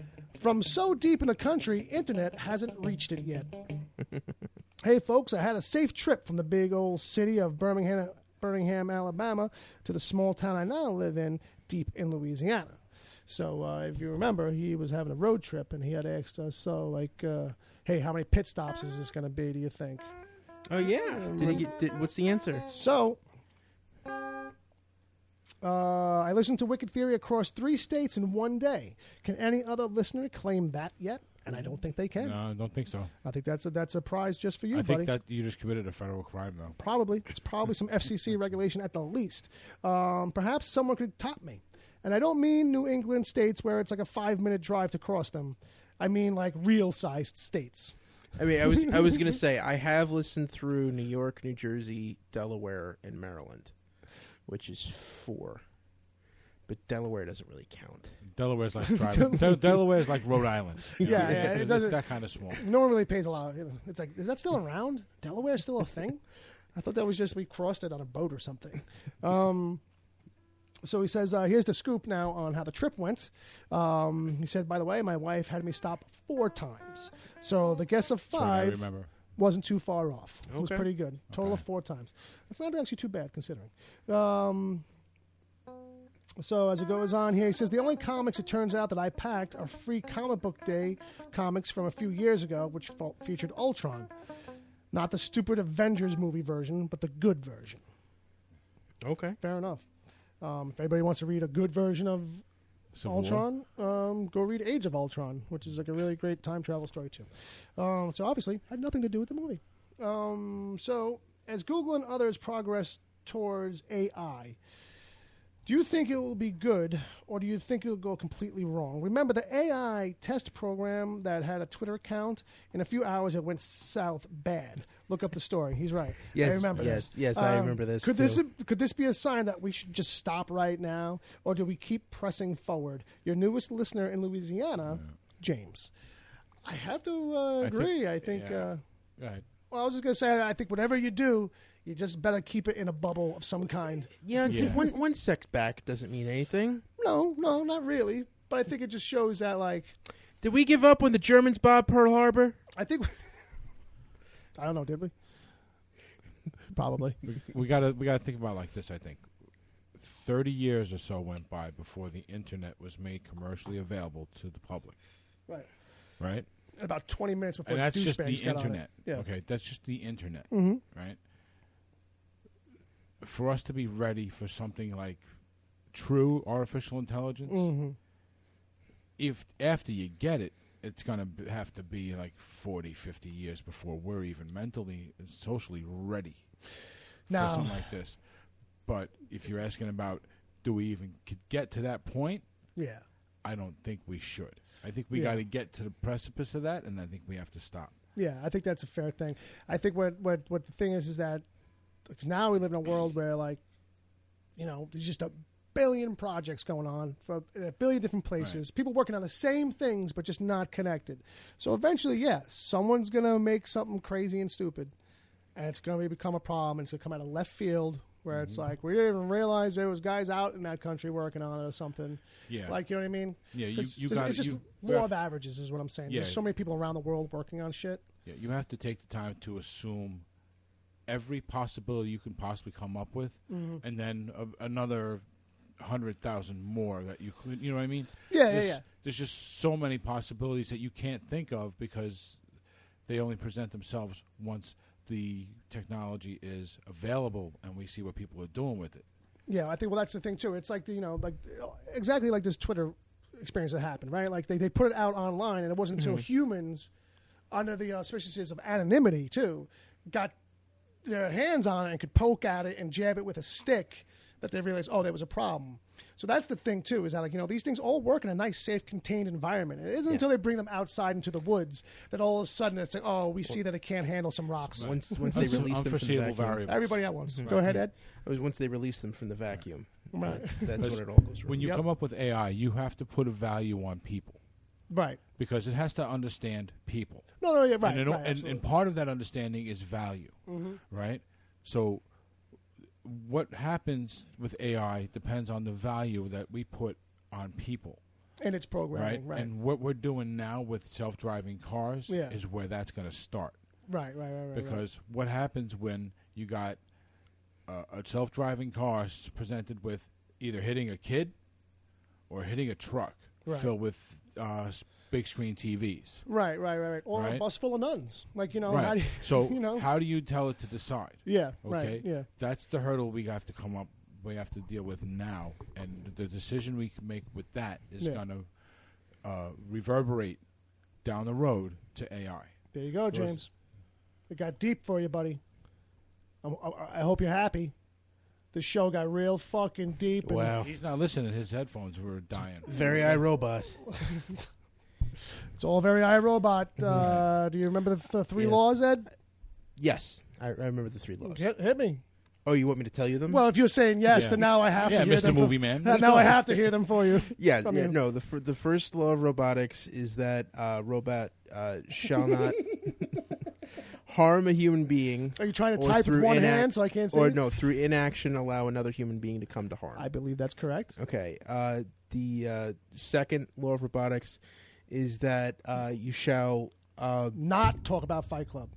so deep in the country, internet hasn't reached it yet. Hey, folks, I had a safe trip from the big old city of Birmingham, Alabama, to the small town I now live in, deep in Louisiana. So, if you remember, he was having a road trip, and he had asked us, hey, how many pit stops is this going to be, do you think? Oh, yeah. What's the answer? So, I listened to Wicked Theory across 3 states in one day. Can any other listener claim that yet? And I don't think they can. No, I don't think so. I think that's a prize just for you, buddy. I think that you just committed a federal crime, though. Probably. It's probably some FCC regulation at the least. Perhaps someone could top me. And I don't mean New England states where it's like a 5-minute drive to cross them. I mean like real-sized states. I mean, I was going to say, I have listened through New York, New Jersey, Delaware, and Maryland, which is 4. But Delaware doesn't really count. Delaware's like driving. Delaware's like Rhode Island. Yeah, it doesn't. It's that kind of small. No one really pays a lot. It's like, is that still around? Delaware's still a thing? I thought that was just we crossed it on a boat or something. So he says, here's the scoop now on how the trip went. He said, by the way, my wife had me stop 4 times. So the guess of 5 wasn't too far off. It was pretty good. Total of 4 times. That's not actually too bad considering. So as it goes on here, he says, the only comics it turns out that I packed are free comic book day comics from a few years ago, which featured Ultron. Not the stupid Avengers movie version, but the good version. Okay. Fair enough. If anybody wants to read a good version of Ultron, go read Age of Ultron, which is like a really great time travel story too. So obviously had nothing to do with the movie. So as Google and others progress towards AI, do you think it will be good, or do you think it will go completely wrong? Remember the AI test program that had a Twitter account? In a few hours, it went south bad. Look up the story. He's right. Yes, I remember this. Yes, I remember this. Could this be a sign that we should just stop right now, or do we keep pressing forward? Your newest listener in Louisiana, James. I have to agree. I think. Go ahead. Well, I was just going to say, I think whatever you do, you just better keep it in a bubble of some kind. One setback doesn't mean anything. No, not really. But I think it just shows that, like... Did we give up when the Germans bombed Pearl Harbor? I think... I don't know, did we? Probably. We gotta think about it like this, I think. 30 years or so went by before the internet was made commercially available to the public. Right. Right? About 20 minutes before and that's just the got internet. On it. Yeah. Okay, that's just the internet. Mm-hmm. Right? For us to be ready for something like true artificial intelligence, if after you get it, it's going to have to be like 40, 50 years before we're even mentally and socially ready for something like this. But if you're asking about do we even get to that point, I don't think we should. I think we got to get to the precipice of that, and I think we have to stop. Yeah, I think that's a fair thing. I think what the thing is that because now we live in a world where, like, there's just a billion projects going on from a billion different places. Right. People working on the same things, but just not connected. So eventually, someone's going to make something crazy and stupid, and it's going to become a problem, and it's going to come out of left field where it's like, we didn't even realize there was guys out in that country working on it or something. Yeah. Like, you know what I mean? Yeah, it's just law of averages is what I'm saying. Yeah. There's so many people around the world working on shit. Yeah, you have to take the time to assume every possibility you can possibly come up with, and then another 100,000 more that you could, you know what I mean? Yeah. There's just so many possibilities that you can't think of because they only present themselves once the technology is available and we see what people are doing with it. Yeah, I think, that's the thing, too. It's like, exactly like this Twitter experience that happened, right? Like, they put it out online, and it wasn't until humans, under the auspices of anonymity, too, got their hands on it and could poke at it and jab it with a stick that they realize, oh, there was a problem. So that's the thing too, is that, like, you know, these things all work in a nice, safe, contained environment. It isn't until they bring them outside into the woods that all of a sudden it's like, oh, we see that it can't handle some rocks. Once they release them from the vacuum. variables. Everybody at once. Go ahead, Ed. It was once they release them from the vacuum. Right. That's when it all goes wrong. When you come up with AI, you have to put a value on people. Right. Because it has to understand people. No, yeah, right. And part of that understanding is value, right? So what happens with AI depends on the value that we put on people. And its programming, right. And what we're doing now with self-driving cars is where that's going to start. Right. Because what happens when you got a self-driving car presented with either hitting a kid or hitting a truck filled with big screen TVs. Right. Or a bus full of nuns. Like, you know. Right. How do you, so you know? How do you tell it to decide? Yeah, okay? right, yeah. That's the hurdle we have to deal with now. And the decision we can make with that is going to reverberate down the road to AI. There you go, James. It got deep for you, buddy. I hope you're happy. The show got real fucking deep. Wow. He's not listening. His headphones were dying. Very iRobot. It's all very iRobot. Do you remember the three laws, Ed? Yes. I remember the 3 laws. Hit me. Oh, you want me to tell you them? Well, if you're saying yes, then now I have to hear Mr. them. Movie Man. Now I have to hear them for you. No. The first law of robotics is that robot shall not harm a human being. Are you trying to type with one hand so I can't see? Or no, through inaction, allow another human being to come to harm. I believe that's correct. Okay. The second law of robotics is that you shall not talk about Fight Club.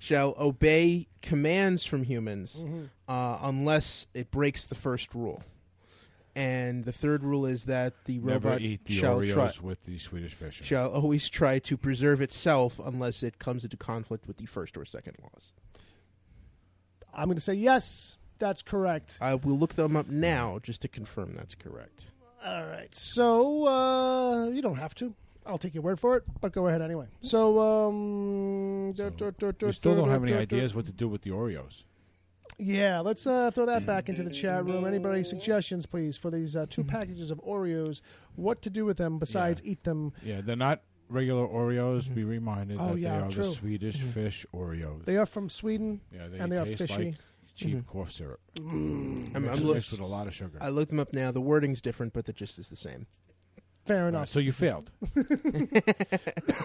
Shall obey commands from humans unless it breaks the first rule. And the third rule is that the Never robot eat the shall Oreos with the Swedish fish. Shall always try to preserve itself unless it comes into conflict with the first or second laws. I'm going to say yes, that's correct. I will look them up now just to confirm that's correct. All right. So you don't have to. I'll take your word for it, but go ahead anyway. So, we still don't have any ideas what to do with the Oreos. Yeah, let's throw that back into the chat room. Anybody suggestions, please, for these 2 packages of Oreos? What to do with them besides eat them? Yeah, they're not regular Oreos. Be reminded that they are true. the Swedish fish Oreos. They are from Sweden, and they are taste fishy. like cheap cough syrup. I'm mixed with a lot of sugar. I looked them up now. The wording's different, but the gist is the same. Fair enough. So you failed.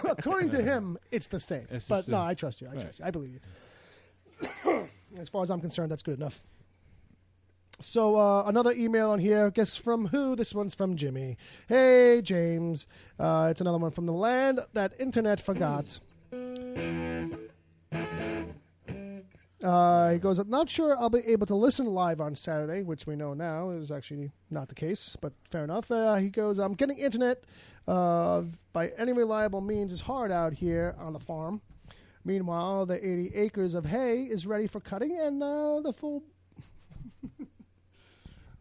According to him, it's the same. But no, I trust you. I believe you. As far as I'm concerned, that's good enough. So another email on here. Guess from who? This one's from Jimmy. Hey, James. It's another one from the land that internet forgot. He goes, I'm not sure I'll be able to listen live on Saturday, which we know now is actually not the case, but fair enough. He goes, I'm getting internet by any reliable means is hard out here on the farm. Meanwhile, the 80 acres of hay is ready for cutting, and the full...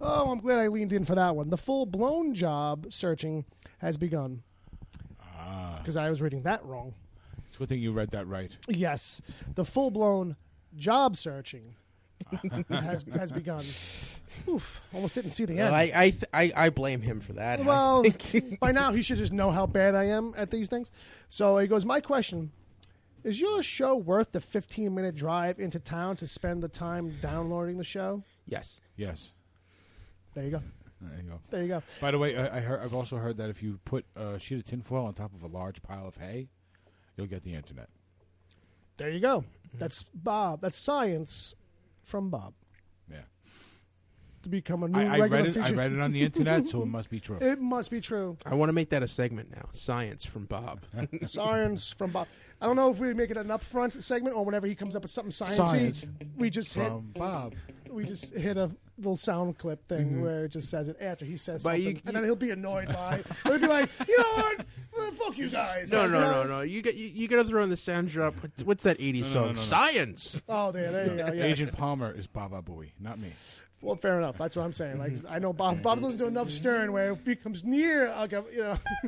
Oh, I'm glad I leaned in for that one. The full-blown job searching has begun. Because I was reading that wrong. It's a good thing you read that right. Yes. The full-blown job searching has begun. Oof, almost didn't see the end. I blame him for that. Well, by now he should just know how bad I am at these things. So he goes, my question, is your show worth the 15-minute drive into town to spend the time downloading the show? Yes. Yes. There you go. There you go. There you go. By the way, I've also heard that if you put a sheet of tinfoil on top of a large pile of hay, you'll get the internet. There you go. That's Bob. That's science from Bob. Yeah. To become a new I regular read it. feature. I read it on the internet, so it must be true. It must be true. I want to make that a segment now. Science from Bob. Science from Bob. I don't know if we make it an upfront segment or whenever he comes up with something sciencey. Science we just from Bob. We just hit a little sound clip thing where it just says it after he says something, and then he'll be annoyed by it. He'll be like, you know what? Fuck you guys. No. You got to throw in the sound drop. What's that 80s song? No. Science. Oh, there you go. Yes. Agent Palmer is Baba Booey, not me. Well, fair enough. That's what I'm saying. Like, I know Bob's listened to enough Stern where if he comes near, I'll go,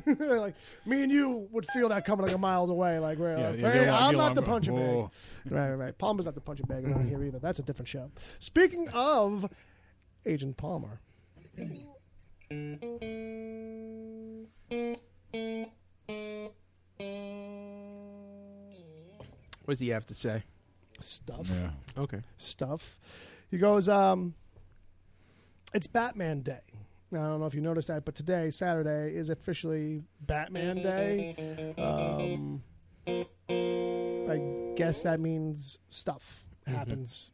like me and you would feel that coming like a mile away. Like, I'm not the punching bag. Right. Palmer's not the punching bag around here either. That's a different show. Speaking of Agent Palmer. What does he have to say? Stuff. Yeah. Okay. Stuff. He goes, it's Batman Day. Now, I don't know if you noticed that, but today, Saturday, is officially Batman Day. I guess that means stuff happens.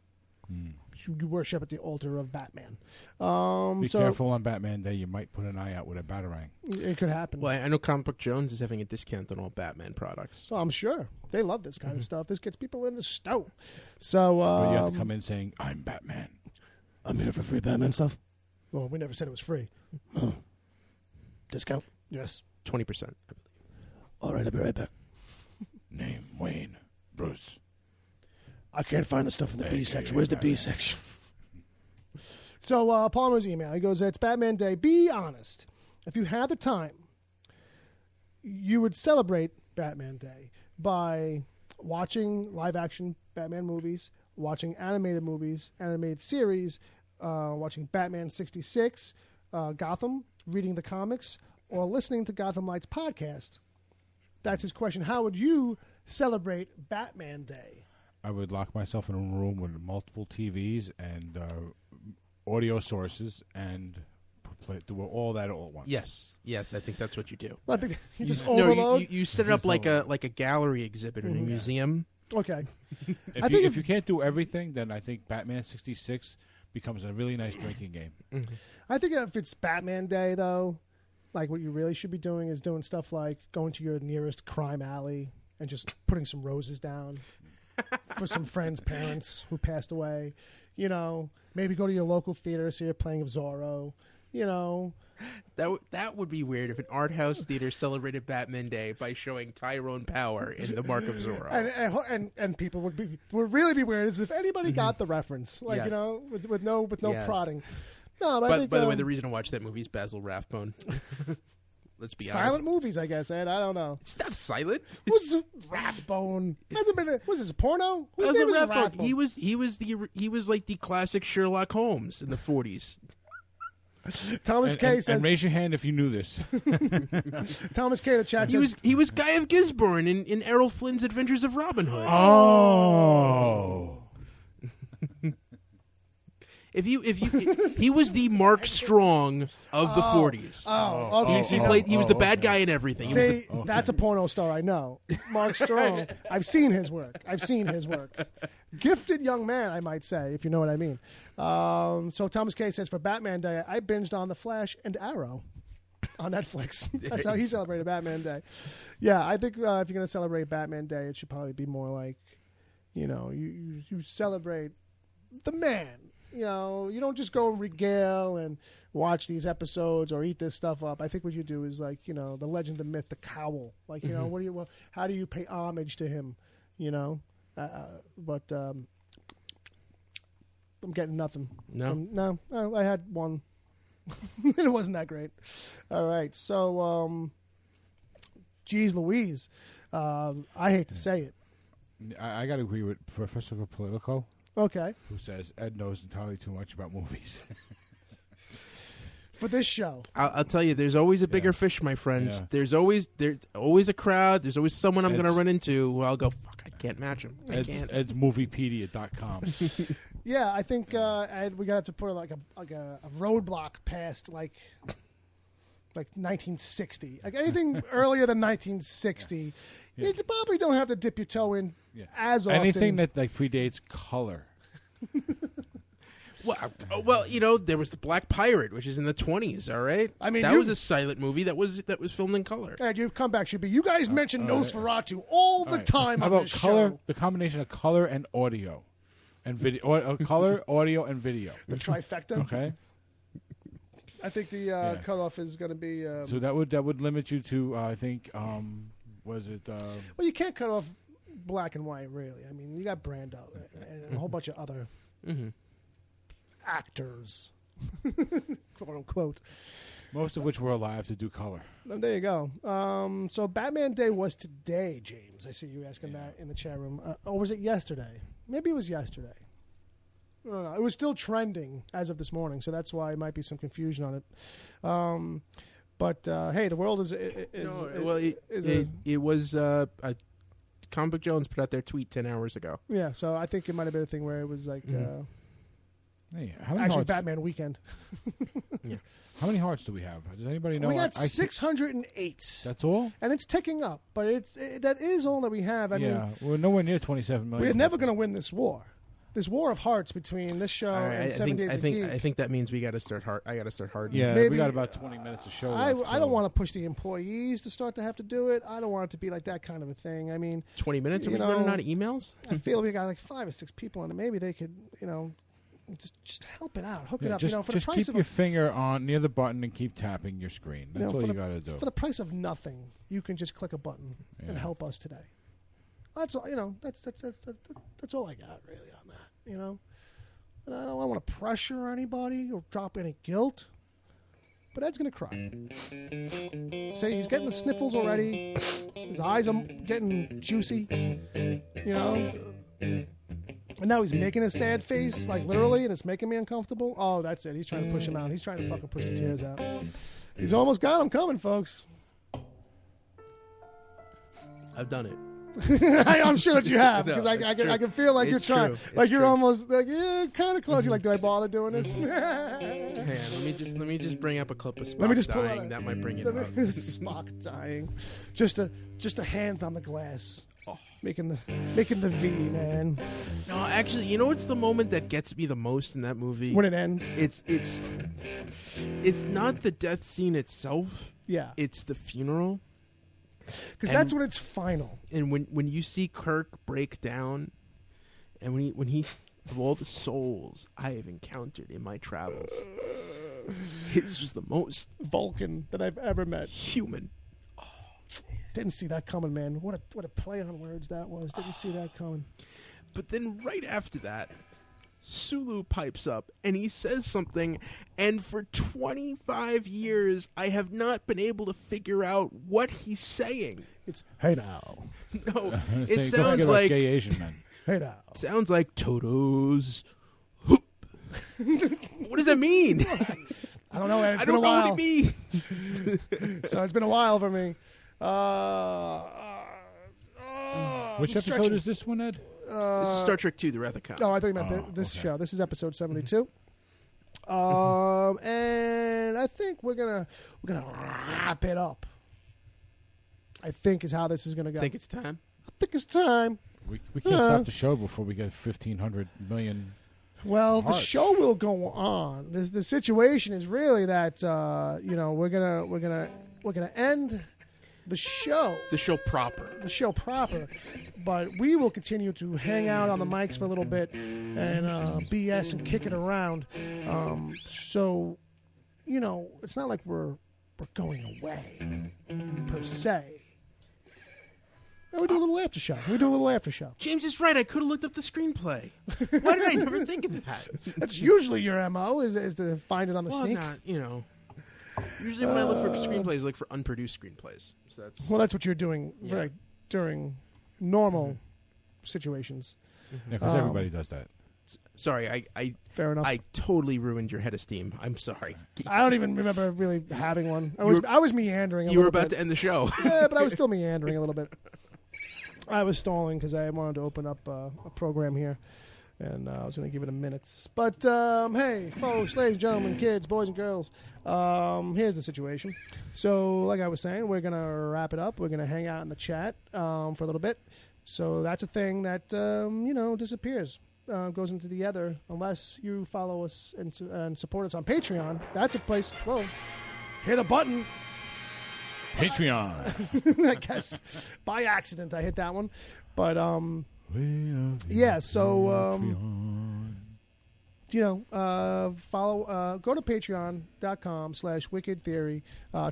You worship at the altar of Batman. Be careful on Batman Day. You might put an eye out with a batarang. It could happen. Well, I know Comic Book Jones is having a discount on all Batman products. So I'm sure. They love this kind of stuff. This gets people in the stove. So, but you have to come in saying, I'm Batman. I'm here for free Batman stuff. Well, we never said it was free. Discount? Yes. 20%, I believe. All right, I'll be right back. Name, Wayne, Bruce. I can't find the stuff in the B section. Where's the B section? So, Palmer's email. He goes, it's Batman Day. Be honest. If you had the time, you would celebrate Batman Day by watching live-action Batman movies, watching animated movies, animated series, watching Batman 66, Gotham, reading the comics, or listening to Gotham Lights podcast. That's his question. How would you celebrate Batman Day? I would lock myself in a room with multiple TVs and audio sources and do all that all at once. Yes, I think that's what you do. I think you just overload. You set it up like a gallery exhibit in a museum. Okay. If you can't do everything, then I think Batman 66 becomes a really nice drinking game. Mm-hmm. I think if it's Batman Day, though, like what you really should be doing is doing stuff like going to your nearest crime alley and just putting some roses down for some friends' parents who passed away. Maybe go to your local theater, see a playing of Zorro. That would be weird if an art house theater celebrated Batman Day by showing Tyrone Power in the Mark of Zorro. And people would really be weird is if anybody got the reference, like Yes. with no Yes. prodding. No, but I think, by the way, the reason to watch that movie is Basil Rathbone. Let's be honest. silent movies, I guess, Ed. I don't know. It's not silent. Who's Rathbone? Hasn't been. Was this a porno? Whose Basil name is Rathbone. Rathbone? He was like the classic Sherlock Holmes in the 40s. Thomas K says. And raise your hand if you knew this. Thomas K. The chat says. He was Guy of Gisborne in Errol Flynn's Adventures of Robin Hood. Oh. He was the Mark Strong of the 40s. He was the bad guy in everything. See, that's a porno star I know. Mark Strong. I've seen his work. Gifted young man, I might say, if you know what I mean. So Thomas K. says, for Batman Day, I binged on The Flash and Arrow on Netflix. That's how he celebrated Batman Day. Yeah, I think if you're going to celebrate Batman Day, it should probably be more like, you celebrate the man. You don't just go and regale and watch these episodes or eat this stuff up. I think what you do is like, the legend, the myth, the cowl. Like, how do you pay homage to him? But I'm getting nothing. No? I had one. And it wasn't that great. All right. So, geez Louise. I hate to say it. I got to agree with Professor Politico. Okay. Who says Ed knows entirely too much about movies. For this show. I'll tell you, there's always a bigger fish, my friends. Yeah. There's always a crowd. There's always someone I'm going to run into who I'll go, fuck, I can't match him. Ed's Moviepedia.com. Yeah, I think Ed, we got to have to put like a roadblock past like 1960. Like anything earlier than 1960. You probably don't have to dip your toe in as often. Anything that predates color. Well, there was the Black Pirate, which is in the 20s. All right, I mean that was a silent movie that was filmed in color. And you come back, Shuby. You guys mention Nosferatu all the time How on about this color? show. The combination of color and audio, and video. Color, audio, and video. The trifecta. Okay. I think the cutoff is going to be. So that would limit you to I think. Was it? Well, you can't cut off black and white, really. I mean, you got Brando and a whole bunch of other actors, quote unquote. Most of which were alive to do color. There you go. So Batman Day was today, James. I see you asking that in the chat room. Or was it yesterday? Maybe it was yesterday. I don't know. It was still trending as of this morning, so that's why it might be some confusion on it. But hey, the world is it was Comic Book Jones put out their tweet 10 hours ago. Yeah, so I think it might have been a thing where it was like Hey, actually Batman weekend. Yeah. How many hearts do we have? Does anybody know? We got 608. That's all? And it's ticking up, but that is all that we have. I mean, we're nowhere near 27 million. We're never going to win this war. This war of hearts between this show and 7 Days I of think Geek. I think that means we got to start hard. I got to start hard. Yeah, Maybe, we got about 20 minutes of show I left, don't want to push the employees to start to have to do it. I don't want it to be like that kind of a thing. I mean, 20 minutes? Are we running out of emails? I feel we got like 5 or 6 people, and maybe they could, just help it out, hook it up. Just, for just the price keep of your finger on near the button and keep tapping your screen. That's all you got to do. For the price of nothing, you can just click a button and help us today. That's all. That's all I got really on that. And I don't want to pressure anybody or drop any guilt. But Ed's going to cry. See, he's getting the sniffles already. His eyes are getting juicy. And now he's making a sad face, like literally, and it's making me uncomfortable. Oh, that's it. He's trying to push him out. He's trying to fucking push the tears out. He's almost got him coming, folks. I've done it. I'm sure that you have, because I can feel like you're trying, like you're almost like kind of close. You're like, do I bother doing this? Hang on, let me just bring up a clip of Spock dying. That might bring it up. Spock dying, just a hand on the glass, making the V, man. No, actually, you know what's the moment that gets me the most in that movie? When it ends, it's not the death scene itself. Yeah, it's the funeral. Because that's when it's final. And when you see Kirk break down, and when he of all the souls I have encountered in my travels, his was the most Vulcan that I've ever met. Human. Oh, didn't see that coming, man. What a play on words that was. Didn't see that coming. But then right after that, Sulu pipes up and he says something, and for 25 years I have not been able to figure out what he's saying. It's hey now. No, it sounds like gay Asian men. Hey now. Sounds like Toto's hoop. What does that mean? I don't know. I don't know what it means. So it's been a while for me. Which episode is this one, Ed? This is Star Trek II, The Wrath of Khan. Oh, I thought you meant this show. This is episode 72. And I think we're gonna wrap it up. I think is how this is gonna go. Think it's time. I think it's time. We can't stop the show before we get 1,500 million. Well, hearts. the show will go on. The situation is really that we're gonna end the show. The show proper. The show proper. But we will continue to hang out on the mics for a little bit and BS and kick it around. So, it's not like we're going away per se. We do a little after show. James is right. I could have looked up the screenplay. Why did I never think of that? That's usually your MO is to find it on the sneak. Not, Usually when I look for screenplays, I look for unproduced screenplays. So that's what you're doing right during normal situations. Yeah, because everybody does that. Sorry, I fair enough. I totally ruined your head of steam. I'm sorry. I don't even remember really having one. I was meandering. You were about to end the show. Yeah, but I was still meandering a little bit. I was stalling because I wanted to open up a program here, and I was going to give it a minute. But hey, folks, ladies and gentlemen, kids, boys and girls, here's the situation. So, like I was saying, we're going to wrap it up. We're going to hang out in the chat for a little bit. So that's a thing that disappears, goes into the ether, unless you follow us and support us on Patreon. That's a place. Whoa, hit a button. Patreon. I guess by accident I hit that one, but yeah. So follow. Go to patreon.com/Wicked Theory.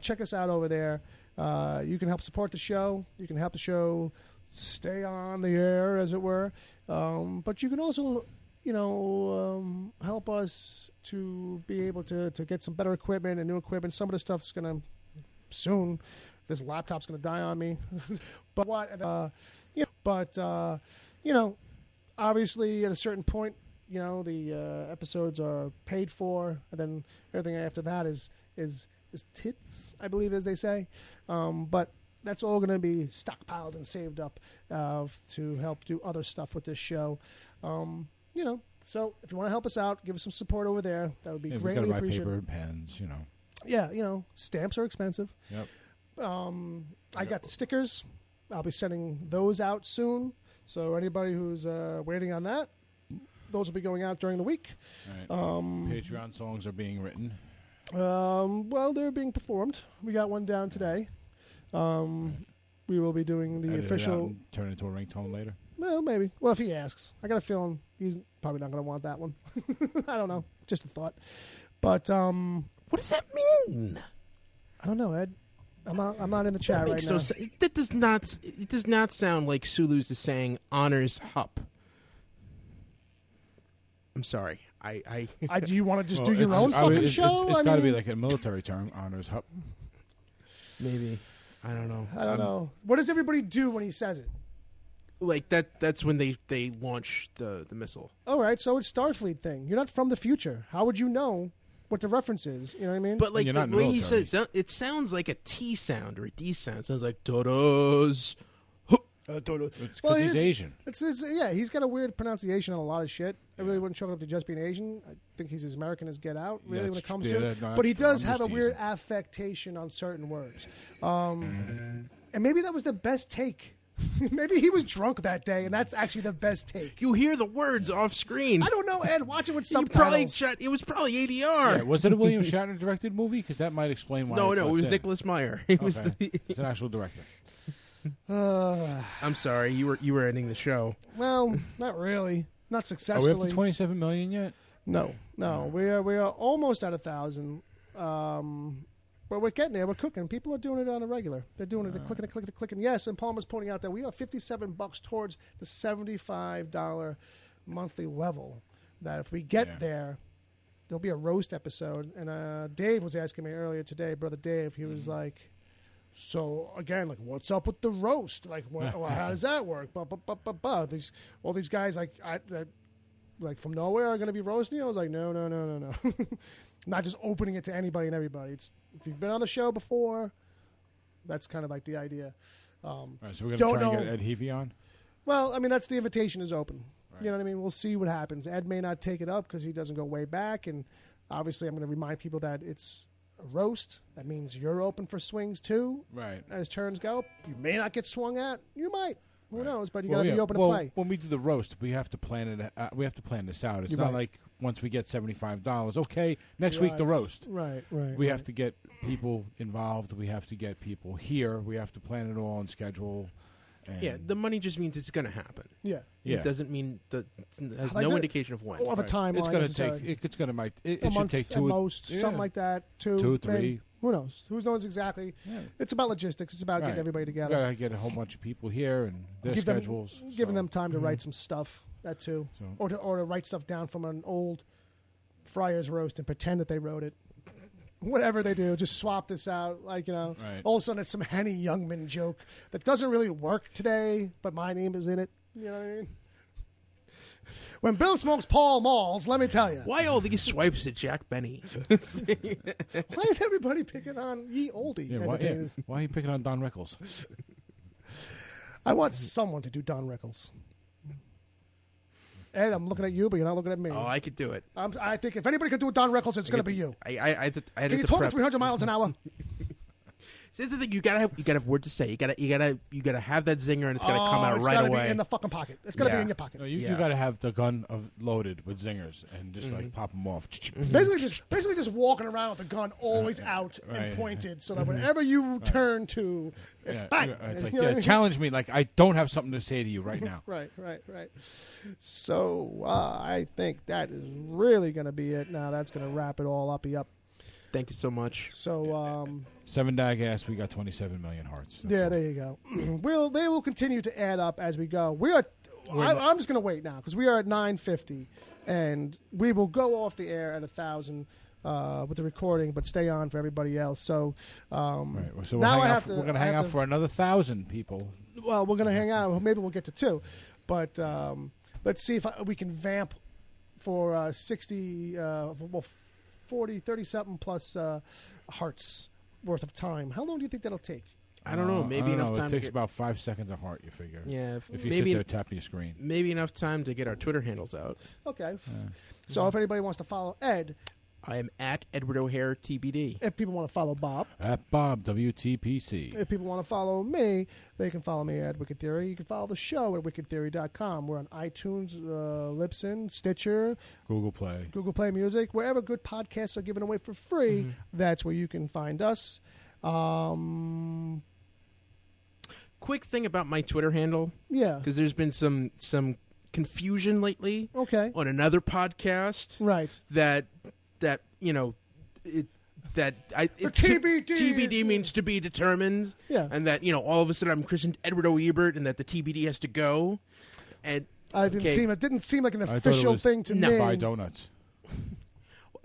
Check us out over there. You can help support the show. You can help the show stay on the air, as it were. But you can also help us to be able to get some better equipment and new equipment. Some of the stuff's going to soon. This laptop's going to die on me. But obviously at a certain point, the episodes are paid for, and then everything after that is tits, I believe, as they say. But that's all going to be stockpiled and saved up to help do other stuff with this show. So if you want to help us out, give us some support over there. That would be greatly buy appreciated. paper and pens, Yeah, stamps are expensive. Yep. I got the stickers. I'll be sending those out soon. So anybody who's waiting on that, those will be going out during the week. All right. Patreon songs are being written. Well, they're being performed. We got one down today. We will be doing the official. Turn it into a ringtone later. Well, maybe. Well, if he asks, I got a feeling he's probably not going to want that one. I don't know. Just a thought. But what does that mean? I don't know, Ed. I'm not in the chat right now. That does not. It does not sound like Sulu's is saying honors Hup. I'm sorry. Do you want to just do your own fucking show? It's got to be like a military term, honors Hup. Maybe. I don't know. I don't know. What does everybody do when he says it? Like that's when they launch the missile. All right, so it's Starfleet thing. You're not from the future. How would you know what the reference is? You know what I mean? But like the way he says it sounds like a T sound or a D sound. It sounds like da-da's. It's because he's Asian. Yeah, he's got a weird pronunciation on a lot of shit. I really wouldn't chalk it up to just being Asian. I think he's as American as get out, really, when it comes to it. But he does have a weird affectation on certain words. And maybe that was the best take. Maybe he was drunk that day, and that's actually the best take. You hear the words off screen. I don't know, Ed. Watch it with subtitles. It was probably ADR. Yeah, was it a William Shatner directed movie? Because that might explain why. No, it was Nicholas Meyer. It's an actual director. I'm sorry, you were ending the show. Well, not really. Not successfully. Are we up to 27 million yet? No. We are almost at 1,000. But we're getting there. We're cooking. People are doing it on a regular. They're doing it. They're clicking. Yes, and Palmer's pointing out that we are $57 towards the $75 monthly level. That if we get there, there'll be a roast episode. And Dave was asking me earlier today, brother Dave. He was like, "So again, like, what's up with the roast? Like, how does that work?" All these guys like from nowhere are going to be roasting you. I was like, no. Not just opening it to anybody and everybody. It's if you've been on the show before, that's kind of like the idea. Right, so we're going to try and get Ed Heavey on? Well, I mean, that's the invitation is open. Right. You know what I mean? We'll see what happens. Ed may not take it up because he doesn't go way back. And obviously I'm going to remind people that it's a roast. That means you're open for swings too. Right. As turns go. You may not get swung at. You might. Who knows? But you got to be open to play. When we do the roast, we have to plan it. We have to plan this out. It's not like once we get $75. Okay, next week the roast. Right. We have to get people involved. We have to get people here. We have to plan it all on schedule. And the money just means it's going to happen. Yeah. It doesn't mean that it has no indication of when. Or of a timeline. It's going to take. It should take 2 at most, something like that. 2, 3. Maybe. Who knows? Who knows exactly? Yeah. It's about logistics. It's about getting everybody together. Got to get a whole bunch of people here and their schedules. Giving them time to write some stuff. That too, or to write stuff down from an old Friars roast and pretend that they wrote it. Whatever they do, just swap this out. Like, all of a sudden it's some Henny Youngman joke that doesn't really work today, but my name is in it. You know what I mean? When Bill smokes Paul Malls, let me tell you. Why all these swipes at Jack Benny? Why is everybody picking on ye oldie? Why are you picking on Don Rickles? I want someone to do Don Rickles. Ed, I'm looking at you, but you're not looking at me. Oh, I could do it. I think if anybody could do Don Rickles, it's going to be you. Can you talk at 300 miles an hour? See, that's the thing. You gotta have word to say. You gotta have that zinger, and it's gotta come out right away. It's gotta be in the fucking pocket. It's gotta be in your pocket. No, you gotta have the gun loaded with zingers and just like pop them off. Basically, just walking around with the gun always out and pointed, so that whenever you turn to, it's bang. It's like, challenge me. Like I don't have something to say to you right now. Right. So I think that is really gonna be it. Now that's gonna wrap it all up. Thank you so much. So 7 Dag we got 27 million hearts. There you go. They will continue to add up as we go. I'm just going to wait now because we are at 9:50, and we will go off the air at 1,000 with the recording, but stay on for everybody else. So, Right. So now we're going to hang out for another 1,000 people. Well, we're going to hang out. Maybe we'll get to 2, but let's see if we can vamp for 60, 40, 30 something plus hearts worth of time. How long do you think that'll take? I don't know. Maybe enough time. It takes about 5 seconds a heart. You figure. Yeah. If you sit there tapping your screen. Maybe enough time to get our Twitter handles out. Okay. So if anybody wants to follow Ed, I am at Edward O'Hare TBD. If people want to follow Bob, at Bob WTPC. If people want to follow me, they can follow me at Wicked Theory. You can follow the show at wickedtheory.com. We're on iTunes, Libsyn, Stitcher, Google Play Music, wherever good podcasts are given away for free. That's where you can find us. Quick thing about my Twitter handle. Yeah. Because there's been some confusion lately. Okay. On another podcast. Right. That TBD means to be determined. Yeah. And that, all of a sudden I'm christened Edward O. Ebert and that the TBD has to go. And it didn't seem like an official thing to me. Buy donuts.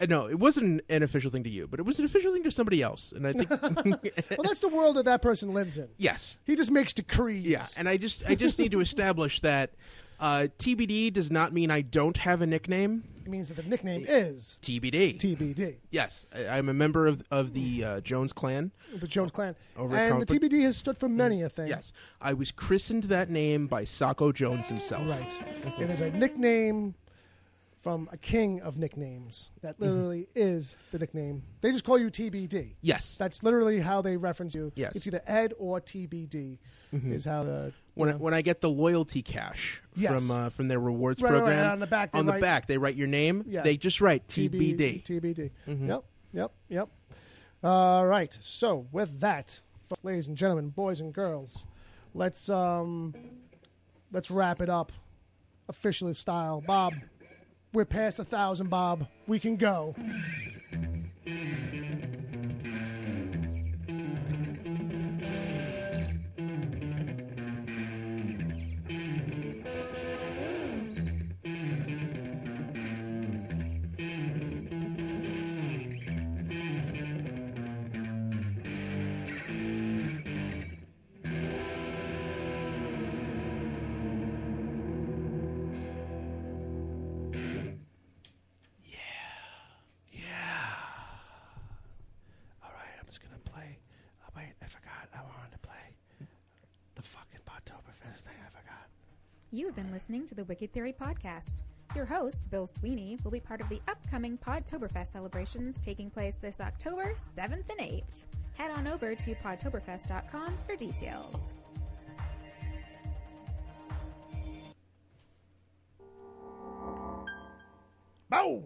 No, it wasn't an official thing to you, but it was an official thing to somebody else. And I think well, that's the world that person lives in. Yes. He just makes decrees. Yeah, and I just need to establish that TBD does not mean I don't have a nickname. It means that the nickname is TBD. TBD. Yes, I'm a member of the Jones clan. The Jones clan. And the TBD has stood for many a thing. Yes. I was christened that name by Sacco Jones himself. Right. It is a nickname from a king of nicknames. That literally is the nickname. They just call you TBD. Yes. That's literally how they reference you. Yes. It's either Ed or TBD is how the... When I get the loyalty cash from their rewards program, right, on the back they write your name. Yeah. They just write TBD. TBD. Yep. All right. So with that, ladies and gentlemen, boys and girls, let's wrap it up officially style. Bob, we're past 1,000, Bob. We can go. You've been listening to the Wicked Theory Podcast. Your host, Bill Sweeney, will be part of the upcoming Podtoberfest celebrations taking place this October 7th and 8th. Head on over to podtoberfest.com for details. Boom!